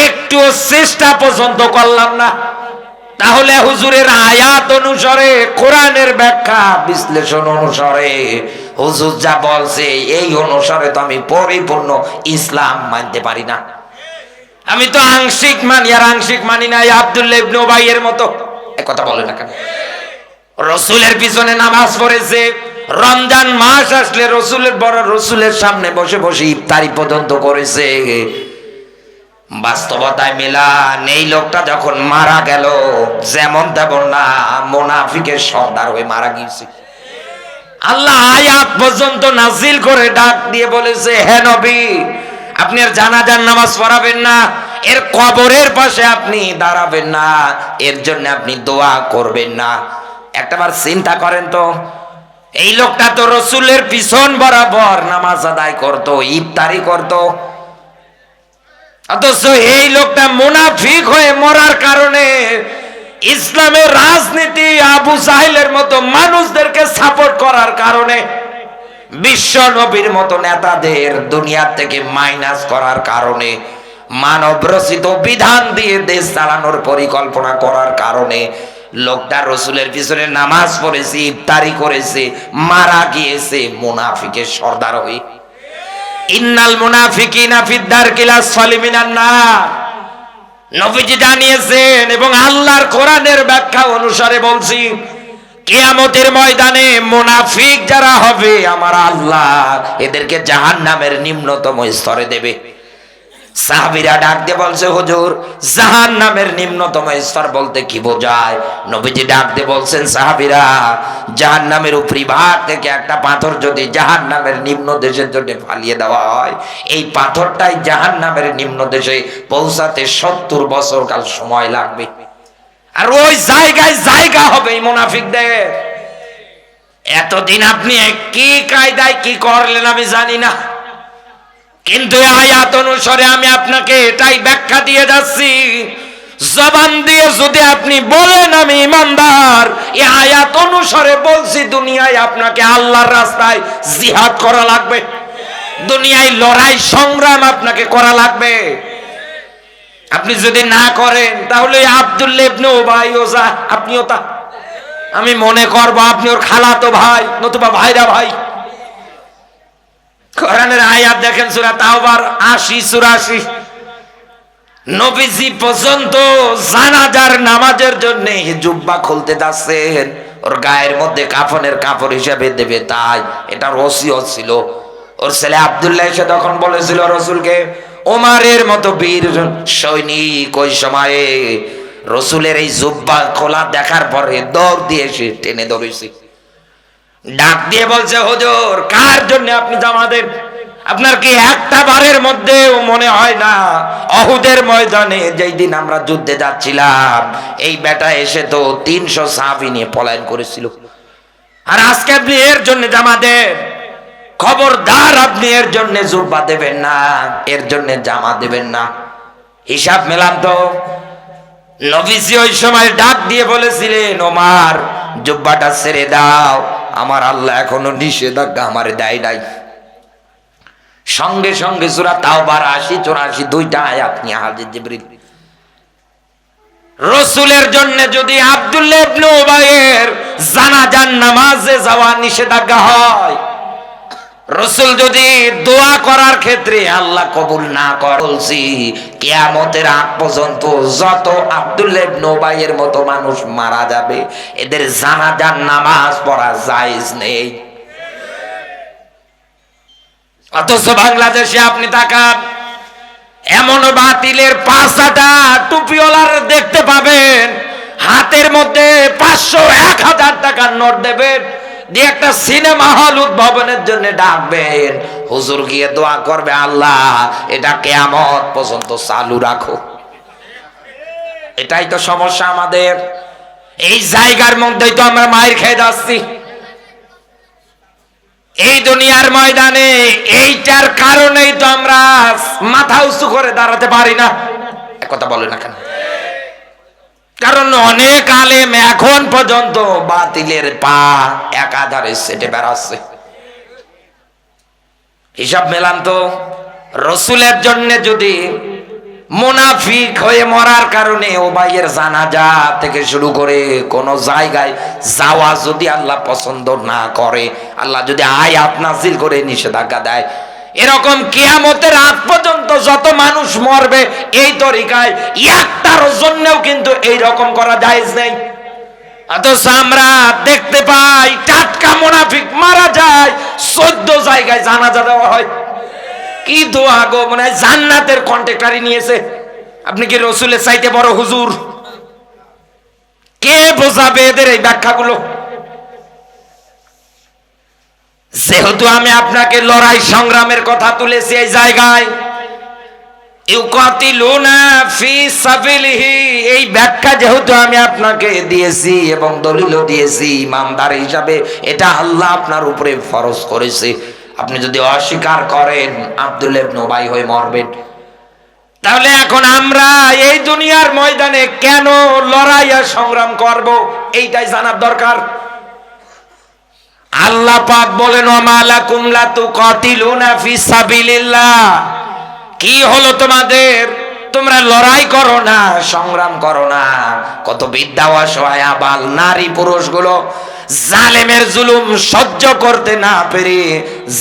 A: একটু চেষ্টা পর্যন্ত করলাম না। তাহলে হুজুরের আয়াত অনুসারে, কোরআনের ব্যাখ্যা বিশ্লেষণ অনুসারে হুজুর যা বলছে এই অনুসারে তো আমি পরিপূর্ণ ইসলাম মানতে পারি না। আমি তো আংশিক মানি, আর আংশিক মানি না আব্দুল্লাহ ইবনে উবাইয়ের মতো। এক কথা বলে না কেন? রসুলের পিছনে নামাজ পড়েছে, রমজান মাস আসলে রসুলের সামনে বসে বসে ইফতারি পর্যন্ত করেছে। বাস্তবতায় মিলান, এই লোকটা যখন মারা গেল যেমন তেমন না, মুনাফিকের সর্দার হয়ে মারা গিয়েছে। আল্লাহ আয়াত পর্যন্ত নাজিল করে ডাক দিয়ে বলেছে, হে নবী, আপনি আর জানাজার নামাজ পড়াবেন না, এর কবরের পাশে আপনি দাঁড়াবেন না, এর জন্য আপনি দোয়া করবেন না। একটাবার চিন্তা করেন তো, এই লোকটা তো রসুলের পিছন বরাবর নামাজ আদায় করত, ইফতারি করত, অথচ এই লোকটা মুনাফিক হয়ে মরার কারণে ইসলামের রাজনীতি আবু জাহেলের মতো মানুষদেরকে সাপোর্ট করার কারণে, বিশ্ব নবীর মতো নেতাদের দুনিয়া থেকে মাইনাস করার কারণে, মানব রচিত বিধান দিয়ে দেশ চালানোর পরিকল্পনা করার কারণে লোকটা রসুলের পিছনে নামাজ পড়েছে, ইফতারি করেছে, মারা গিয়েছে মুনাফিকের সর্দার হয়ে। ইন্নাল মুনাফিকিনা ফিদ দারকিল আসফালি মিনান নার, নবীজি জানিয়েছেন এবং আল্লাহর কোরআনের ব্যাখ্যা অনুসারে বলছি, কিয়ামতের ময়দানে মুনাফিক যারা হবে আমার আল্লাহ এদেরকে জাহান্নামের নিম্নতম স্তরে দেবে। সাহাবীরা ডাক দিয়ে বলছে, হুজুর জাহান্নামের নিম্নতম স্তর বলতে কি বোঝায়? নবীজি ডাক দিয়ে বলছেন, সাহাবীরা, জাহান্নামের উপরি ভাগ থেকে একটা পাথর যদি জাহান্নামের নিম্ন দেশের জন্য ফালিয়ে দেওয়া হয়, এই পাথরটাই জাহান্নামের নিম্ন দেশে পৌঁছাতে 70 বছর কাল সময় লাগবে। আর ওই জায়গায় জায়গা হবে এই মুনাফিকদের। এতদিন আপনি কি কায়দায় কি করলেন আমি জানি না, কিন্তু আয়াত অনুসারে আমি আপনাকে এটাই ব্যাখ্যা দিয়ে যাচ্ছি। জবান দিয়ে যদি আপনি বলেন আমি ইমানদার, এই আয়াত অনুসারে বলছি, দুনিয়ায় আপনাকে আল্লাহর রাস্তায় জিহাদ করা লাগবে, দুনিয়ায় লড়াই সংগ্রাম আপনাকে করা লাগবে। আপনি যদি না করেন তাহলে আব্দুল্লাহ ইবনে উবাই ওজা আপনিও তা, আমি মনে করব আপনি ওর খালাতো ভাই, নতুবা ভাইরা ভাই। কোরআনের আয়াত দেখেন সূরা তাওবার 80-84, নবীজি পর্যন্ত জানাজার নামাজের জন্য জুব্বা খুলতে যাচ্ছেন, ওর গায়ের মধ্যে কাফনের কাপড় হিসেবে দেবে তাই, এটার ওসিয়ত ছিল। ওর ছেলে আব্দুল্লাহ এসে তখন বলেছিল রসুলকে, ওমারের মতো বীর সৈনিক ওই সময়ে রসুলের এই জুব্বা খোলা দেখার পরে দৌড় দিয়ে এসে টেনে ধরেছে, ডাক দিয়ে বলছে, হুজুর কার জন্য আপনি জামা দেন? আপনার কি একটা বারের মধ্যেও মনে হয় না অহুদের ময়দানে যেই দিন আমরা যুদ্ধে যাচ্ছিলাম এই বেটা এসে তো 300 সাহাবী নিয়ে পলায়ন করেছিল, আর আজকে আপনি এর জন্য জামা দেন? খবরদার, আপনি এর জন্য জুব্বা দেবেন না, এর জন্য জামা দেবেন না। হিসাব মেলান তো। নবীজি ওই সময় ডাক দিয়ে বলেছিলেন, ওমর জুব্বাটা ছেড়ে দাও, আমার আল্লাহ এখনো নিষেধাজ্ঞা আমারে দেয় নাই। সঙ্গে সঙ্গে সূরা তাওবার 80-84 দুইটা আয়াত নিয়ে হাজির জিবরিল। রসুলের জন্য যদি আব্দুল্লাহ ইবনে উবাইয়ের জানাজার নামাজে যাওয়া নিষেধাজ্ঞা হয়, রসুল যদি দোয়া করার ক্ষেত্রে আল্লাহ কবুল না করে, বলছি কিয়ামতের আগ পর্যন্ত যত আব্দুল্লাহ ইবনে উবাইয়ের মতো মানুষ মারা যাবে এদের জানাজার নামাজ পড়া জায়েজ নেই। অথচ বাংলাদেশে আপনি তাকান, এমন বাতিলের 5টা টুপিওয়ালার দেখতে পাবেন, হাতের মধ্যে 500-1000 টাকার নোট দেবেন, দিয়ে একটা সিনেমা হল উদ্ভাবনের জন্য ডাকবেন, হুজুর গিয়ে দোয়া করবে, আল্লাহ এটা কিয়ামত পর্যন্ত চালু রাখো। এটাই তো সমস্যা আমাদের। এই জায়গার মধ্যেই তো আমরা মায়ের খেয়ে যাচ্ছি এই দুনিয়ার ময়দানে। এইটার কারণেই তো আমরা মাথা উঁচু করে দাঁড়াতে পারি না। কথা বলে না কেন? কারণ অনেক আলেম এখন পর্যন্ত বাতিলের পা একাধারে সেটে বেড়াচ্ছে। হিসাব মেলান তো, রসুলের জন্য যদি মুনাফিক হয়ে মরার কারণে ও ভাইয়ের জানাজা থেকে শুরু করে কোন জায়গায় যাওয়া যদি আল্লাহ পছন্দ না করে, আল্লাহ যদি আয়াত নাযিল করে নিষেধাজ্ঞা দেয়, এরকম কিয়ামতের আগ পর্যন্ত যত মানুষ মরবে এই তরিকায়, একটার জন্যও কিন্তু এই রকম করা জায়েজ নেই। অথচ আমরা দেখতে পাই টাটকা মুনাফিক মারা যায়, 14 জায়গায় জানাজা দেওয়া হয়। কি দোয়া গো, মনে হয় জান্নাতের কন্ট্রাক্টরি নিয়েছে। আপনি কি রসুলের চাইতে বড় হুজুর? কে বোঝাবে এদের এই ব্যাখ্যাগুলো? যেহেতু আমি আপনাকে লড়াই সংগ্রামের কথা তুলেছি এই জায়গায়, ইউকাতিলুনা ফি সাবিলিহি, এই ব্যাখ্যা যেহেতু আমি আপনাকে দিয়েছি এবং দলিলও দিয়েছি ইমানদার হিসাবে, এটা আল্লাহ আপনার উপরে ফরজ করেছে। আপনি যদি অস্বীকার করেন আব্দুল্লাহ ইবনে উবাই হয়ে মরবেন। তাহলে এখন আমরা এই দুনিয়ার ময়দানে কেন লড়াই আর সংগ্রাম করব, এইটাই জানার দরকার। আল্লাহ পাক বলেন ওমা লাকুম লা তুকাতিলুনা ফি সাবিলিল্লাহ, কি হলো তোমাদের, তোমরা লড়াই করো না, সংগ্রাম করো না। কত বিধবা অসহায় আবাল নারী পুরুষগুলো জালেমের জুলুম সহ্য করতে না পেরে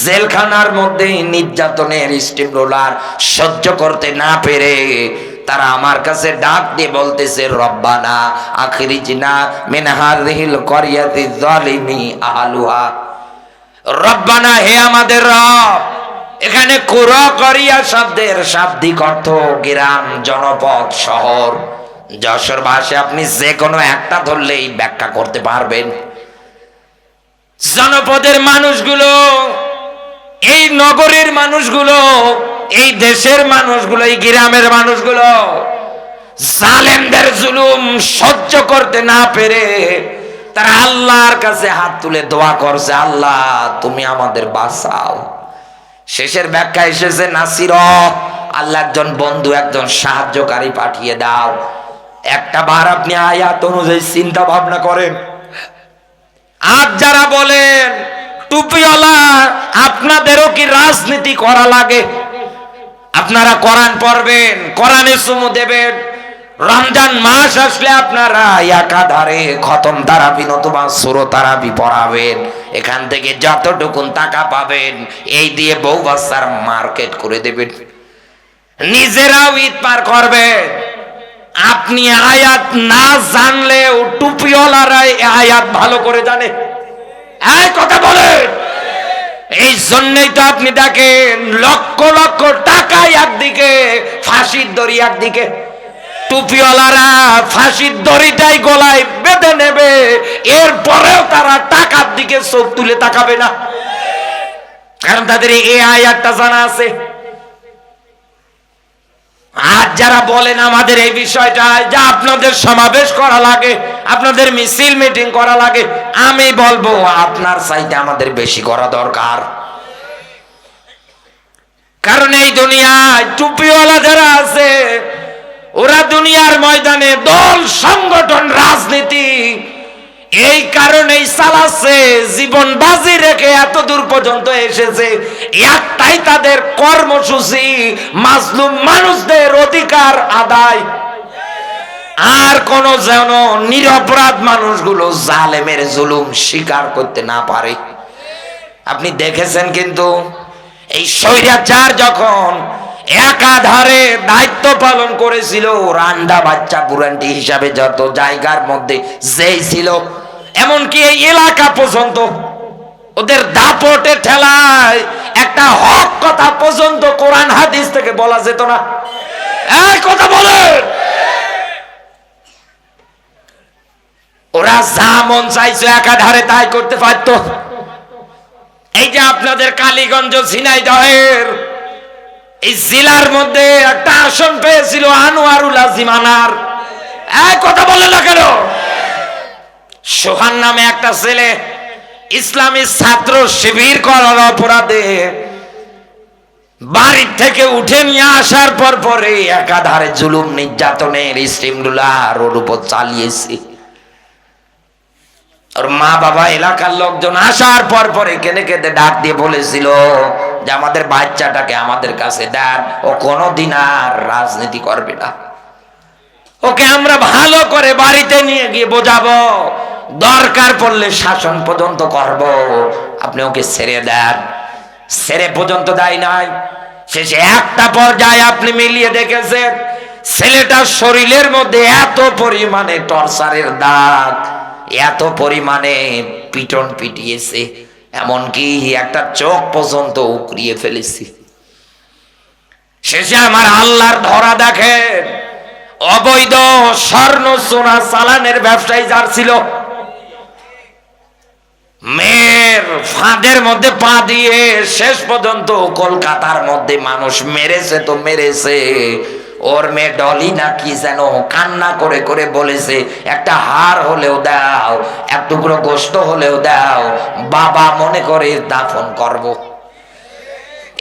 A: জেলখানার মধ্যে নির্যাতনের স্টিম রোলার সহ্য করতে না পেরে তারা আমার কাছে ডাক দিয়ে বলতেছে রব্বানা আখরিজনা মিন হাযিহিল ক্বরিয়াতি যালিমি আহলুহা। রব্বানা, হে আমাদের রব। এখানে কুরা করিয়া শব্দের শাব্দিক অর্থ গ্রাম, জনপদ, শহর। যশোর ভাষায় আপনি যে কোনো একটা ধরলেই ব্যাখ্যা করতে পারবেন। জনপদের মানুষগুলো, এই নগরের মানুষগুলো, এই দেশের মানুষগুলো, এই গ্রামের মানুষগুলো জালেমদের জুলুম সহ্য করতে না পেরে তারা আল্লাহর কাছে হাত তুলে দোয়া করছে, আল্লাহ তুমি আমাদের বাঁচাও। শেষের ব্যাখ্যা এসেছে নাসির, আল্লাহ একজন বন্ধু, একজন সাহায্যকারী পাঠিয়ে দাও। একটা বার আপনি আয়াত অনুযায়ী চিন্তা ভাবনা করেন। আজ যারা বলেন টুপিওয়ালা, আপনাদেরও কি রাজনীতি করা লাগে? আপনারা কোরআন পড়বেন, কোরআনে চুমু দেবেন, রমজান মাস আসলে আপনারা একাধারে খতম তারাবি নতুবা সূরা তারাবি পড়াবেন। এখান থেকে যতটুকুন টাকা পাবেন এই দিয়ে বউ বাচ্চার মার্কেট করে দেবেন, নিজেরাও ঈদ পার করবেন। আপনি আয়াত না জানলেও টুপিওয়ালারা আয়াত ভালো করে জানে। এই কথা বলেন। এই জন্যই তো আপনি দেখেন লক্ষ লক্ষ টাকা একদিকে, ফাঁসির দড়ি একদিকে। টুপিওয়ালারা ফাঁসির দড়িটাই গলায় বেঁধে নেবে, এরপরেও তারা টাকার দিকে চোখ তুলে তাকাবে না, কারণ তাদের এই আয়াতটা জানা আছে। আজ যারা বলেন আমাদের এই বিষয়টা যে আপনাদের সমাবেশ করা লাগে, আপনাদের মিছিল মিটিং করা লাগে, আমি বলবো আপনার চাইতে আমাদের বেশি করা দরকার। কারণ এই দুনিয়ায় টুপিওয়ালা যারা আছে ওরা দুনিয়ার ময়দানে দল, সংগঠন, রাজনীতি এই কারণেই চালাচ্ছে, জীবন বাজি রেখে এত দূর পর্যন্ত এসেছে। একটাই তাদের কর্মসূচি, মাজলুম মানুষদের অধিকার আদায়, আর কোন যেন নিরপরাধ মানুষগুলো জালেমের জুলুম স্বীকার করতে না পারে। আপনি দেখেছেন কিন্তু এই স্বৈরাচার যখন একাধারে দায়িত্ব পালন করেছিল, রান্ডা বাচ্চা বুরান্টি হিসাবে যত জায়গার মধ্যে যেই ছিল, এমনকি এই এলাকা পর্যন্ত ওদের দাপটে ঠেলায় একটা হক কথা পর্যন্ত কোরআন হাদিস থেকে বলা যেত না। এই কথা বলে ওরা যা মন চাইছে একাধারে তাই করতে পারতো। এই যে আপনাদের কালীগঞ্জ, ঝিনাইদহের এই জেলার মধ্যে একটা আসন পেয়েছিল আনোয়ারুল আজিম আনার, এই কথা বলে না কেন? সোহান নামে একটা ছেলে ইসলামী ছাত্র শিবির করার অপরাধে বাড়ির থেকে উঠে নিয়ে আসার পরে একাধারে জুলুম নির্যাতনের স্টিমগুলার ওর উপর চালিয়েছে। ওর মা বাবা এলাকার লোকজন আসার পরে কেঁদে কেঁদে ডাক দিয়ে বলেছিল যে আমাদের বাচ্চাটাকে আমাদের কাছে দেন, ও কোনোদিন আর রাজনীতি করবে না, ওকে আমরা ভালো করে বাড়িতে নিয়ে গিয়ে বোঝাবো, দরকার পড়লে শাসন পর্যন্ত করব, আপনি ওকে ছেড়ে দেন। ছেড়ে পর্যন্ত দেয় নাই। শেষে একটা পর্যায়ে আপনি মিলিয়ে দেখেছেন ছেলেটার শরীরের মধ্যে এত পরিমাণে টর্চারের দাগ, এত পরিমাণে পিটন পিটিয়েছে, এমনকি একটা চোখ পর্যন্ত উকরিয়ে ফেলেছি। শেষে আমার আল্লাহর ধরা দেখেন, অবৈধ স্বর্ণ সোনা চালানের ব্যবসায়ী যার ছিল, মেয়ের ফাঁদের মধ্যে পা দিয়ে শেষ পর্যন্ত কলকাতার মধ্যে মানুষ মেরেছে তো মেরেছে। ওর মেয়ে ডলি না কি যেন কান্না করে করে বলেছে, একটা হাড় হলেও দাও, এক টুকরো গোশত হলেও দাও, বাবা মনে করে দাফন করব।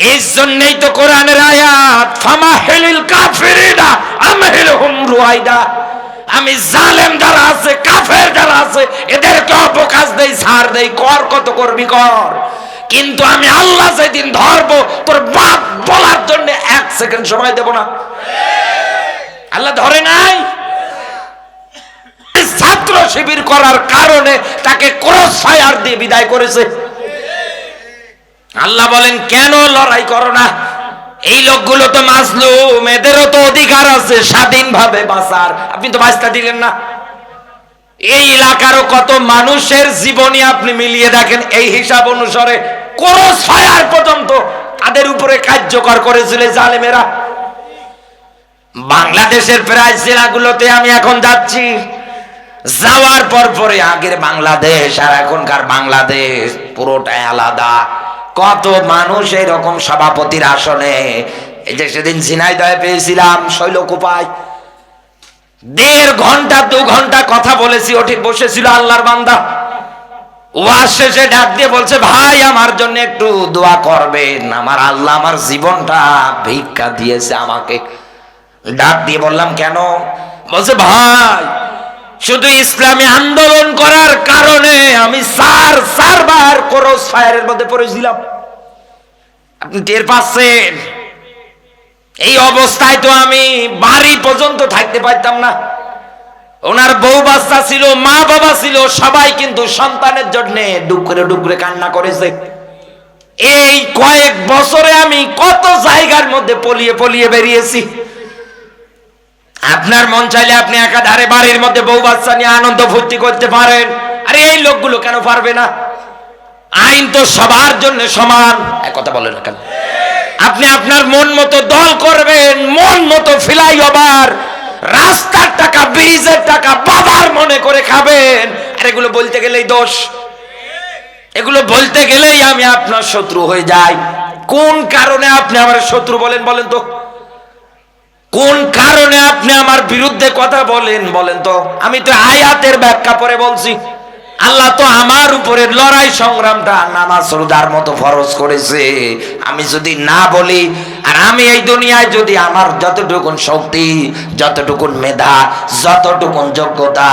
A: এই জন্যই তো কোরআনের আয়াত, ফামাহিলিল কাফিরিনা আমহিলহুম রুয়াইদা, আমি জালেম যারা আছে, কাফের যারা আছে, এদেরকে অবকাশ দেই, ছাড় দেই, কর কত করবি কর, কিন্তু আমি আল্লাহ যেদিন ধরবো তোর বাপ বলার জন্য 1 সেকেন্ড সময় দেব না। আল্লাহ ধরে নাই, ছাত্র শিবির করার কারণে তাকে ক্রস ফায়ার দিয়ে বিদায় করেছে। আল্লাহ বলেন কেন লড়াই করো না? এই লোকগুলো তো মাজলুম, এদেরও তো অধিকার আছে স্বাধীনভাবে বাঁচার, আপনি তো বাঁচতে দিলেন না। এই এলাকারও কত মানুষের জীবনী আপনি মিলিয়ে দেখেন, এই হিসাব অনুসারে ক্রস ফায়ার পর্যন্ত তাদের উপরে কার্যকর করেছিল জালেমেরা। বাংলাদেশের প্রায় জেলাগুলোতে আমি এখন যাচ্ছি, যাওয়ার পরে আগের বাংলাদেশ আর এখনকার বাংলাদেশ পুরোটাই আলাদা। কত মানুষ এরকম সভাপতির আসনে, এই যে সেদিন ঝিনাইদহে পেয়েছিলাম শৈলকুপায়, 1.5 ঘন্টা 2 ঘন্টা কথা বলেছি, ওঠে বসেছিল আল্লাহর বান্দা, ওয়াজ শেষে ডাক দিয়ে বলছে, ভাই আমার জন্য একটু দোয়া করবেন, আমার আল্লাহ আমার জীবনটা ভিক্ষা দিয়েছে আমাকে। ডাক দিয়ে বললাম কেন? বলছে ভাই শুধু ইসলামী আন্দোলন করার কারণে আমি 4বার ক্রস ফায়ারের মধ্যে পড়েছিলাম। আপনি টের পাচ্ছেন? এই অবস্থায় তো আমি বাড়ি পর্যন্ত থাকতে পারতাম না। ওনার বউ বাচ্চা ছিল, মা বাবা ছিল, সবাই কিন্তু সন্তানের জন্য ডুকরে ডুকরে কান্না করেছে। এই কয়েক বছরে আমি কত জায়গার মধ্যে পলিয়ে পলিয়ে বেরিয়েছি। আপনার মন চাইলে আপনি একাধারে বাড়ির মধ্যে বউ বাচ্চা নিয়ে আনন্দ ফুর্তি করতে পারেন, আরে এই লোকগুলো কেন পারবে না? আইন তো সবার জন্য সমান, এক কথা বলেন না কেন? আপনি আপনার মন মতো দল করবেন, মন মতো ফ্লাইওভার, রাস্তার টাকা, ব্রিজের টাকা বাবার মনে করে খাবেন, আর এগুলো বলতে গেলেই দোষ, এগুলো বলতে গেলেই আমি আপনার শত্রু হয়ে যাই। কোন কারণে আপনি আমার শত্রু বলেন বলেন তো? কোন কারণে আপনি আমার বিরুদ্ধে কথা বলেন বলেন তো? আমি তো আয়াতের ব্যাখ্যা পরে বলছি। আল্লাহ তো আমার উপরে লড়াই সংগ্রামটা নামাজ রোজার মতো ফরজ করেছে। আমি যদি না বলি, আর আমি এই দুনিয়ায় যদি আমার যতটুকুন শক্তি, যতটুকুন মেধা, যতটুকুন যোগ্যতা,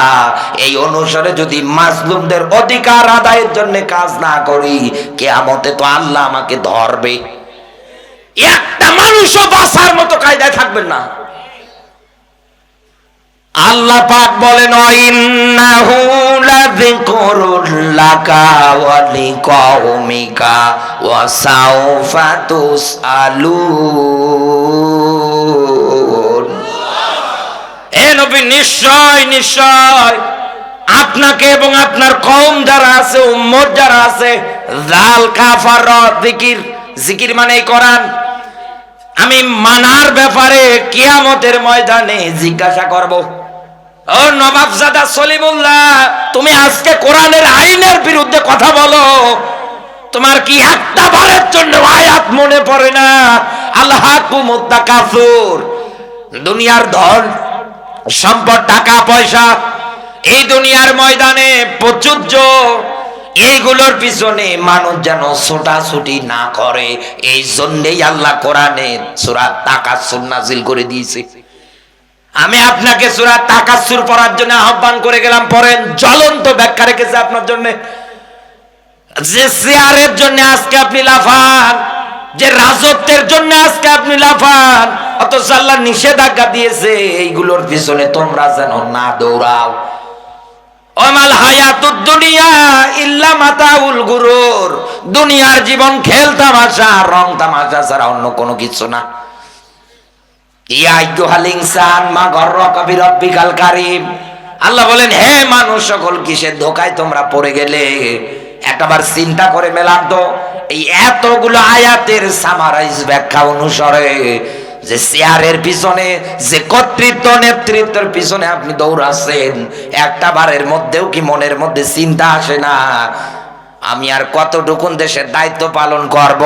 A: এই অনুসারে যদি মাজলুমদের অধিকার আদায়ের জন্য কাজ না করি, কিয়ামতে তো আল্লাহ আমাকে ধরবে। একটা মানুষও বাঁচার মতো কায়দায় থাকবেন না। আল্লাহ পাক বলেন, ইন্নাহু লাযিকরুল লাকা ওয়া লিকাউমিকা ওয়া সাউফা তুসআলুন। হে নবী, নিশ্চয় নিশ্চয় আপনাকে এবং আপনার কওম যারা আছে, উম্মত যারা আছে, জাল কাফার জিকির, জিকির মানে কোরআন, আমি মানার ব্যাপারে কিয়ামতের ময়দানে জিজ্ঞাসা করব। ও নবাবজাদা সলিমুল্লাহ, তুমি আজকে কোরআনের আইনের বিরুদ্ধে কথা বলো, তোমার কি একটা বারের জন্য আয়াত মনে পড়ে না? আল্লাহাকুমুত তাকাসুর, দুনিয়ার ধন সম্পদ, টাকা পয়সা, এই দুনিয়ার ময়দানে প্রচুর্য, এইগুলোর পিছনে মানুষ যেন ছোটাছুটি না করে, এই জন্যই আল্লাহ কোরআনে সূরা তাকাসুর নাজিল করে দিয়েছে। আমি আপনাকে সূরা তাকাসুর পড়ার জন্য আহ্বান করে গেলাম, পড়েন। জ্বলন্ত ব্যাখ্যা রেখেছে আপনার জন্য। যে চেয়ারের জন্য আজকে আপনি লাফান, যে রাজত্বের জন্য আজকে আপনি লাফান, অথচ আল্লাহ নিষেধাজ্ঞা দিয়েছে এইগুলোর পিছনে তোমরা যেন না দৌড়াও। ওমাল হায়াতুদ দুনিয়া ইল্লা মাতাউল গুরুর, দুনিয়ার জীবন খেল তামাশা, রং তামাশা ছাড়া অন্য কোনো কিছু না। ইয়া আইয়ুহাল ইনসান মা গররাকা বিরাব্বিকাল কারীম, আল্লাহ বলেন হে মানুষ সকল, কিসের ধোকায় তোমরা পড়ে গেলে? একবার চিন্তা করে মেলান তো, এই এতগুলো আয়াতের সামারাইজ ব্যাখ্যা অনুসারে যে চেয়ারের পিছনে, যে কর্তৃত্ব নেতৃত্বের পিছনে আপনি দৌড়াচ্ছেন, একটা বারের মধ্যেও কি মনের মধ্যে চিন্তা আসে না আমি আর কতটুকুন দেশের দায়িত্ব পালন করব?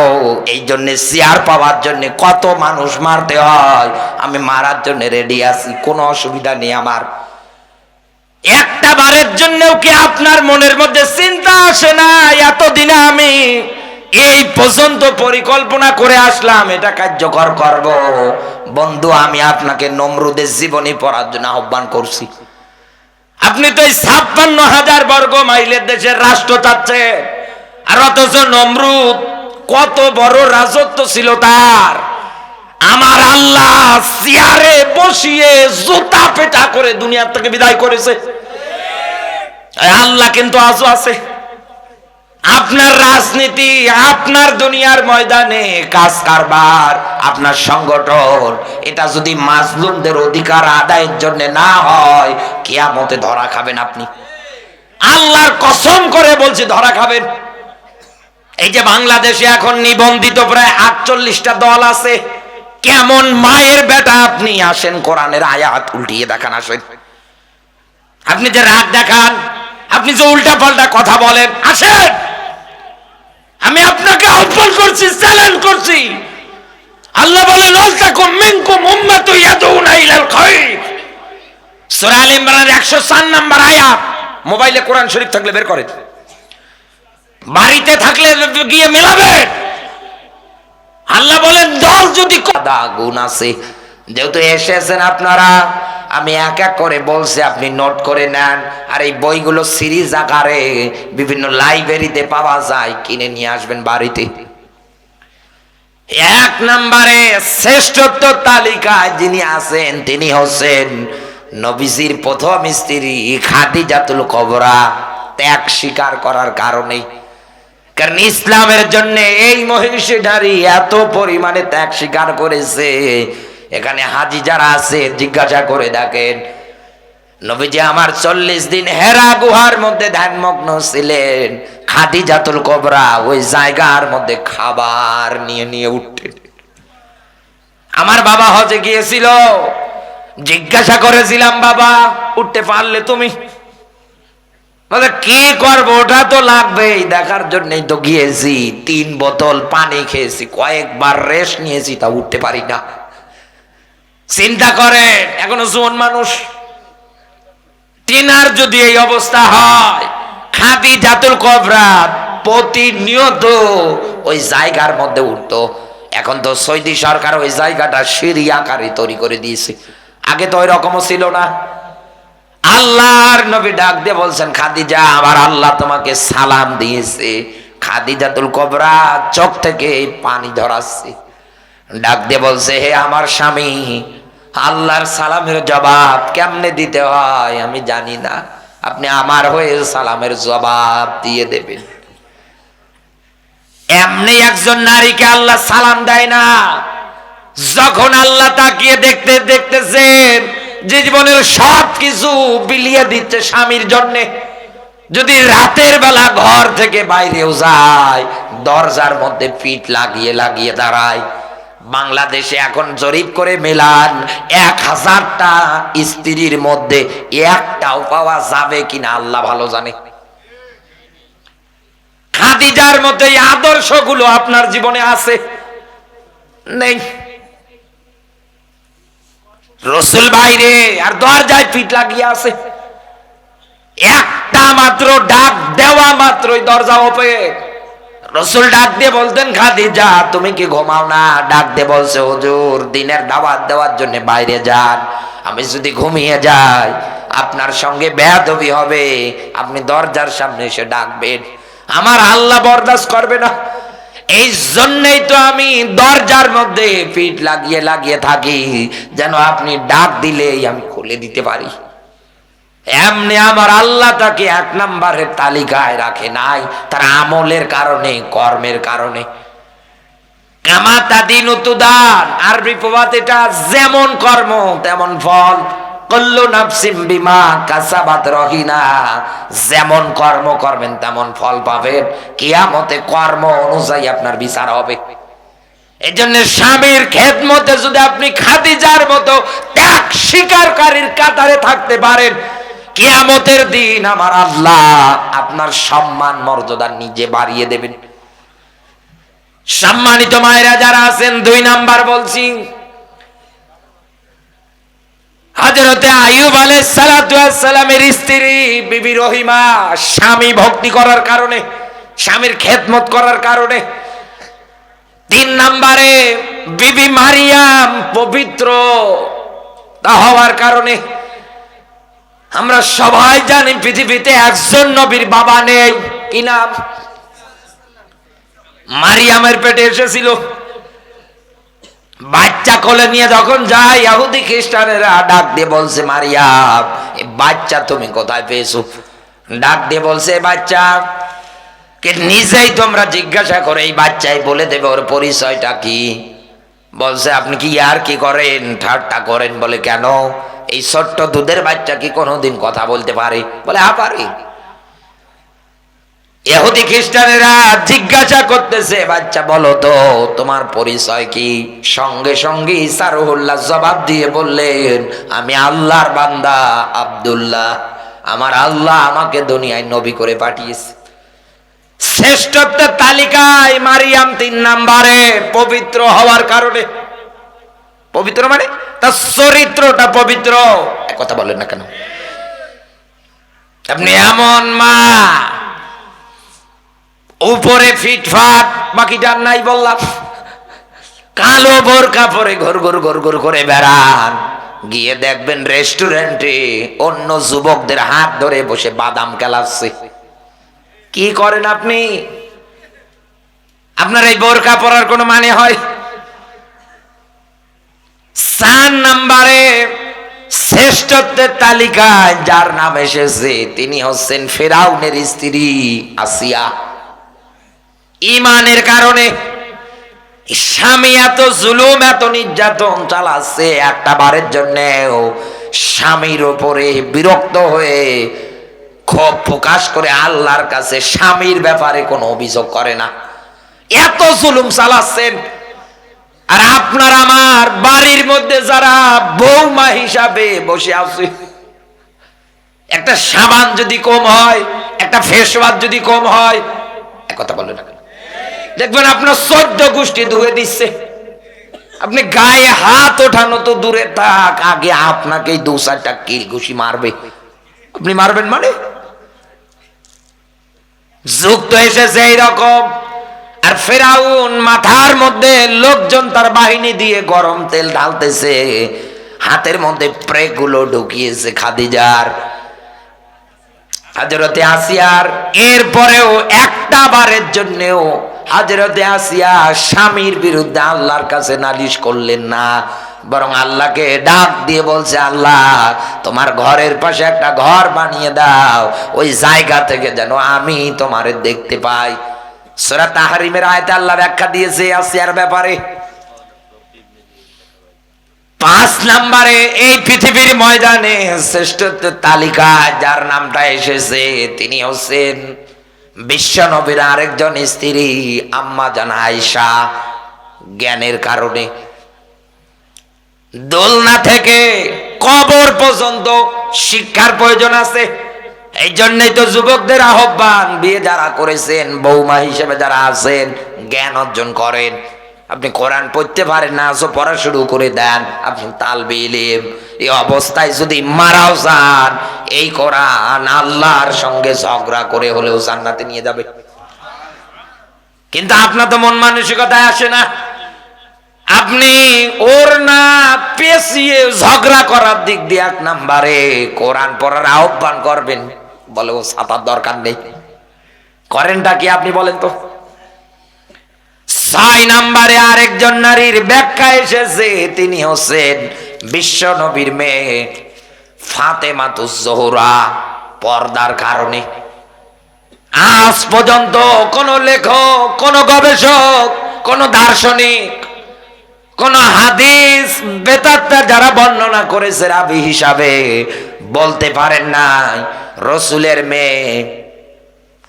A: এই জন্য চেয়ার পাওয়ার জন্য কত মানুষ মারতে হয়, আমি মারার জন্য রেডি আছি, কোনো অসুবিধা নেই আমার। একটা বারের জন্যও কি আপনার মনের মধ্যে চিন্তা আসে না এতদিনে আমি এই পর্যন্ত পরিকল্পনা করে আসলাম, এটা কার্যকর করব? বন্ধু, আমি আপনাকে নমরুদের জীবনী পড়ার জন্য আহ্বান করছি। আপনি তো এই 56,000 বর্গ মাইলের দেশের রাষ্ট্র চাচ্ছেন, আর অথচ নমরুদ কত বড় রাজত্ব ছিল তার। আমার আল্লাহ চেয়ারে বসিয়ে জুতা পেটা করে দুনিয়ার থেকে বিদায় করেছে। আল্লাহ কিন্তু আজও আছে। আপনার রাজনীতি, আপনার দুনিয়ার ময়দানে কাজ কারবার, আপনার সংগঠন, এটা যদি মাজলুমদের অধিকার আদায়ের জন্য না হয়, কিয়ামতে ধরা খাবেন আপনি। আল্লাহর কসম করে বলছি, ধরা খাবেন। এই যে বাংলাদেশে এখন নিবন্ধিত প্রায় 48টা দল আছে, কেমন মায়ের বেটা আপনি? আসেন কোরআনের আয়াত উল্টিয়ে দেখান। আসেন, আপনি যে রাগ দেখান, আপনি যে উল্টা পাল্টা কথা বলেন, আসেন, আমি আপনাকে আহ্বান করছি, চ্যালেঞ্জ করছি। আল্লাহ বলেন ওয়ালতাকুম মিনকুম উম্মাতুন ইয়াদউনা ইলাল খায়র, সূরা আল ইমরানের 104 নম্বর আয়াত। মোবাইলে কোরআন শরীফ থাকলে বের করেন, বাড়িতে থাকলে গিয়ে মেলাবেন। আল্লাহ বলেন দল যদি গুণ আছে, যেহেতু এসেছেন আপনারা, আমি এক এক করে বলছি, আপনি নোট করে নেন। আর এই বইগুলো সিরিজ আকারে বিভিন্ন লাইব্রেরিতে পাওয়া যায়, কিনে নিয়ে আসবেন বাড়িতে। 1 নম্বরে শ্রেষ্ঠত্ব তালিকায় যিনি আছেন তিনি হচ্ছেন নবীজির প্রথম স্ত্রী খাদিজাতুল কুবরা। ত্যাগ স্বীকার করার কারণে, কারণ ইসলামের জন্য এই মহিষী নারী এত পরিমাণে ত্যাগ স্বীকার করেছে, এখানে হাজি যারা আছে জিজ্ঞাসা করে দেখেন, নবীজি আমার 40 দিন হেরা গুহার মধ্যে ধ্যানমগ্ন ছিলেন, খাদিজাতুল কুবরা ওই জায়গার মধ্যে খাবার নিয়ে নিয়ে উঠতেন। আমার বাবা হজে গিয়েছিল, জিজ্ঞাসা করেছিলাম, বাবা উঠতে পারলে তুমি? বলে কি করবো, ওটা তো লাগবেই, দেখার জন্যই তো গিয়েছি। 3 বোতল পানি খেয়েছি, কয়েকবার রেস্ট নিয়েছি, তা উঠতে পারি না। চিন্তা করেন, এখনো জোয়ান মানুষ, তিনার যদি এই অবস্থা হয়, খাদিজাতুল কুবরা প্রতিনিয়ত ওই জায়গার মধ্যে উঠতো। এখন তো সৌদি সরকার ওই জায়গাটা সিঁড়ি আকারে তৈরি করে দিয়েছে, আগে তো ওই রকমও ছিল না। আল্লাহর নবী ডাক দিয়ে বলছেন, খাদিজা, আমার আল্লাহ তোমাকে সালাম দিয়েছে। খাদিজাতুল কুবরা চোখ থেকে পানি ধরাচ্ছে, ডাক দিয়ে বলছে, হে আমার স্বামী, আল্লাহর সালামের জবাব কেমনে দিতে হয় আমি জানি না, আপনি আমার হয়ে সালামের জবাব দিয়ে দেবেন। এমনি একজন নারীকে আল্লাহ সালাম দেয় না, যখন আল্লাহ তাকিয়ে দেখতেছেন যে জীবনের সব কিছু বিলিয়ে দিচ্ছে স্বামীর জন্যে, যদি রাতের বেলা ঘর থেকে বাইরেও যায়, দরজার মধ্যে পিঠ লাগিয়ে লাগিয়ে দাঁড়ায়। বাংলাদেশে এখন জরিপ করে মেলান, 1000টা স্ত্রীর মধ্যে একটাও পাওয়া যাবে কিনা আল্লাহ ভালো জানে। খাদিজার মধ্যে এই আদর্শগুলো আপনার জীবনে আছে? নেই। রসুল বাইরে আর দরজায় পিঠ লাগিয়ে আছে, একটা মাত্র ডাক দেওয়া মাত্রই দরজা ওপেন। রসুল ডাক দিয়ে বলতেন, খাদিজা তুমি কি ঘুমাও না? ডাক দিয়ে বলছে, হুজুর দিনের দাওয়াত দেওয়ার জন্য বাইরে যান, আমি যদি ঘুমিয়ে যাই আপনার সঙ্গে বেয়াদবি হবে, আপনি দরজার সামনে এসে ডাকবেন, আমার আল্লাহ বরদাস্ত করবে না। এই জন্যই তো আমি দরজার মধ্যে পিঠ লাগিয়ে লাগিয়ে থাকি, যেন আপনি ডাক দিলেই আমি খুলে দিতে পারি। এমনি আমার আল্লাহ তাকে এক নম্বরের তালিকায় রাখে নাই, তার আমলের কারণে, কর্মের কারণে। কামাতা দিন উতুদান, আরবি প্রবাদ এটা, যেমন কর্ম তেমন ফল। কল্লু নাফসিম বিমা কাসাবাত রহিনা, যেমন কর্ম করবেন তেমন ফল পাবেন। কিয়ামতে কর্ম অনুযায়ী আপনার বিচার হবে। এই জন্য স্বামীর খেদমতে যদি আপনি খাদিজার মতো ত্যাগ স্বীকারকারীর কাতারে থাকতে পারেন, কিয়ামতের দিন আমার আল্লাহ আপনার সম্মান মর্যাদা নিজে বাড়িয়ে দেবেন। সম্মানিত মায়েরা যারা আছেন, 2 নাম্বার বলছি, হযরতে আইয়ুব আলাইহিস সালাতু ওয়াস সালামের স্ত্রী বিবি রহিমা স্বামী ভক্তি করার কারণে, স্বামীর খেদমত করার কারণে। 3 নম্বরে বিবি মারিয়াম পবিত্র হওয়ার কারণে। আমরা সবাই জানি পৃথিবীতে একজন নবীর বাবা নেই, কি নাম? মারিয়ামের পেটে এসেছিল, বাচ্চা কোলে নিয়ে যখন যায়, ইহুদি খ্রিস্টানেরা ডাক দিয়ে বলছে, মারিয়াম এই বাচ্চা তুমি কোথায় পেয়েছো? ডাক দিয়ে বলছে, বাচ্চা কে নিজেই তোমরা জিজ্ঞাসা করে এই বাচ্চাই বলে দেবে ওর পরিচয়টা কি। বলছে, আপনি কি আর কি করেন, ঠাট্টা করেন? বলে, কেন? এই ছোট্ট দুধের বাচ্চা কি কোনোদিন কথা বলতে পারে? বলে, হ্যাঁ পারে। ইহুদি খ্রিস্টানেরা জিজ্ঞাসা করতেছে, বাচ্চা বলো তো তোমার পরিচয় কি? সঙ্গে সঙ্গে ঈসা রুহুল্লাহ জবাব দিয়ে বললেন, আমি আল্লাহর বান্দা আব্দুল্লাহ, আমার আল্লাহ আমাকে দুনিয়ায় নবী করে পাঠিয়েছে। শ্রেষ্ঠত্বের তালিকায় মারিয়াম 3 নম্বরে, পবিত্র হওয়ার কারণে। পবিত্র মানে তার চরিত্রটা পবিত্র। কথা বলেন না কেন? আপনি এমন মা, উপরে ফিটফাট, বাকি ডান নাই বললাম, কালো বোরকা পরে ঘর ঘর ঘর ঘর করে বেড়ান, গিয়ে দেখবেন রেস্টুরেন্টে অন্য যুবকদের হাত ধরে বসে বাদাম খেলাচ্ছে। কি করেন আপনি? আপনার এই বোরকা পরার কোনো মানে হয়? 4 নম্বরে শ্রেষ্ঠত্বের তালিকায় যার নাম এসেছে তিনি হচ্ছেন ফেরাউনের স্ত্রী আসিয়া। ঈমানের কারণে স্বামী এত জুলুম, এত নির্যাতন চালাচ্ছে, একটা বারের জন্যেও স্বামীর উপরে বিরক্ত হয়ে ক্ষোভ প্রকাশ করে আল্লাহর কাছে স্বামীর ব্যাপারে কোনো অভিযোগ করে না। এত জুলুম চালাচ্ছেন। আর আপনার আমার বাড়ির মধ্যে যারা বৌমা হিসাবে বসে আছে, একটা সাবান যদি কম হয়, একটা ফেস ওয়াশ যদি কম হয়, কথা বলে না, দেখবেন আপনার 14 গোষ্ঠী ধুয়ে দিচ্ছে। আপনি গায়ে হাত ওঠানো তো দূরে থাক, আগে আপনাকেই 2-4টা কিল ঘুষি মারবে। আপনি মারবেন মানে? যুগ তো এসেছে এইরকম। আর ফেরাউন মাথার মধ্যে লোকজন তার বাহিনী দিয়ে গরম তেল ঢালতেছে, হাতের মধ্যে প্রে গুলো ঢুকিয়েছে খাদিজার, হযরতে আসিয়ার। এরপরেও একটা বারের জন্যও হযরতে আসিয়া স্বামীর বিরুদ্ধে আল্লাহর কাছে নালিশ করলেন না, বরং আল্লাহকে ডাক দিয়ে বলছে, আল্লাহ তোমার ঘরের পাশে একটা ঘর বানিয়ে দাও, ওই জায়গা থেকে যেন আমি তোমারে দেখতে পাই। সূরা তাহরিমের আয়াতে আল্লাহ ব্যাখ্যা দিয়েছে আসিয়ার ব্যাপারে। 5 নম্বরে এই পৃথিবীর ময়দানে শ্রেষ্ঠত্বের তালিকায় যার নামটা এসেছে তিনি হচ্ছেন বিশ্ব নবীর আরেকজন স্ত্রী আম্মা জান আয়েশা। জ্ঞানের কারণে দোলনা থেকে কবর পর্যন্ত শিক্ষার প্রয়োজন আছে। এই জন্যই তো যুবকদের আহ্বান, বিয়ে যারা করেছেন, বৌমা হিসেবে যারা আছেন, জ্ঞান অর্জন করেন। আপনি কোরআন পড়তে পারেন না, আজও পড়া শুরু করে দেন, আপনি তালবে ইলম। এই অবস্থায় যদি মারাও যান, এই কোরআন আল্লাহর সঙ্গে ঝগড়া করে হলেও জান্নাতে নিয়ে যাবে। কিন্তু আপনার তো মন মানসিকতায় আসে না। আপনি ওর না পেছিয়ে ঝগড়া করার দিক দিয়ে 1 নম্বরে কোরআন পড়ার আহ্বান করবেন, বলে ও ছাতার দরকার নেই। করেনটা কি আপনি বলেন তো? 6 নম্বরে আরেকজন নারীর ব্যাখ্যা এসেছে, তিনি হচ্ছেন বিশ্ব নবীর মেয়ে ফাতেমাতুজ জোহরা। পর্দার কারণে আজ পর্যন্ত কোন লেখক, কোন গবেষক, কোন দার্শনিক, কোন হাদিস বেতাত্তা যারা বর্ণনা করেছে রাবি হিসাবে বলতে পারেন নাই রসুলের মেয়ে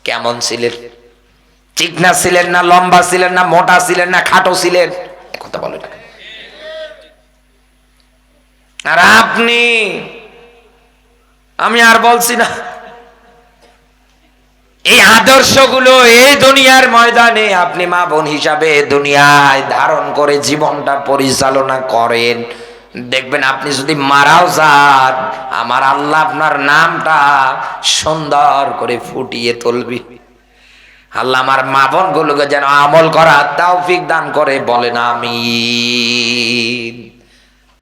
A: কেমন ছিলেন। চিকনা ছিলেন না লম্বা ছিলেন না মোটা ছিলেন না খাটো ছিলেন, কথা বলে না। আর আপনি, আমি আর বলছি না, এই আদর্শগুলো এই দুনিয়ার ময়দানে আপনি মা বোন হিসাবে দুনিয়ায় ধারণ করে জীবনটা পরিচালনা করেন, দেখবেন আপনি যদি মারাও যান, আমার আল্লাহ আপনার নামটা সুন্দর করে ফুটিয়ে তুলবে। আল্লাহ আমার মা বোন গুলোকে যেন আমল করার তৌফিক দান করে, বলেন আমিন।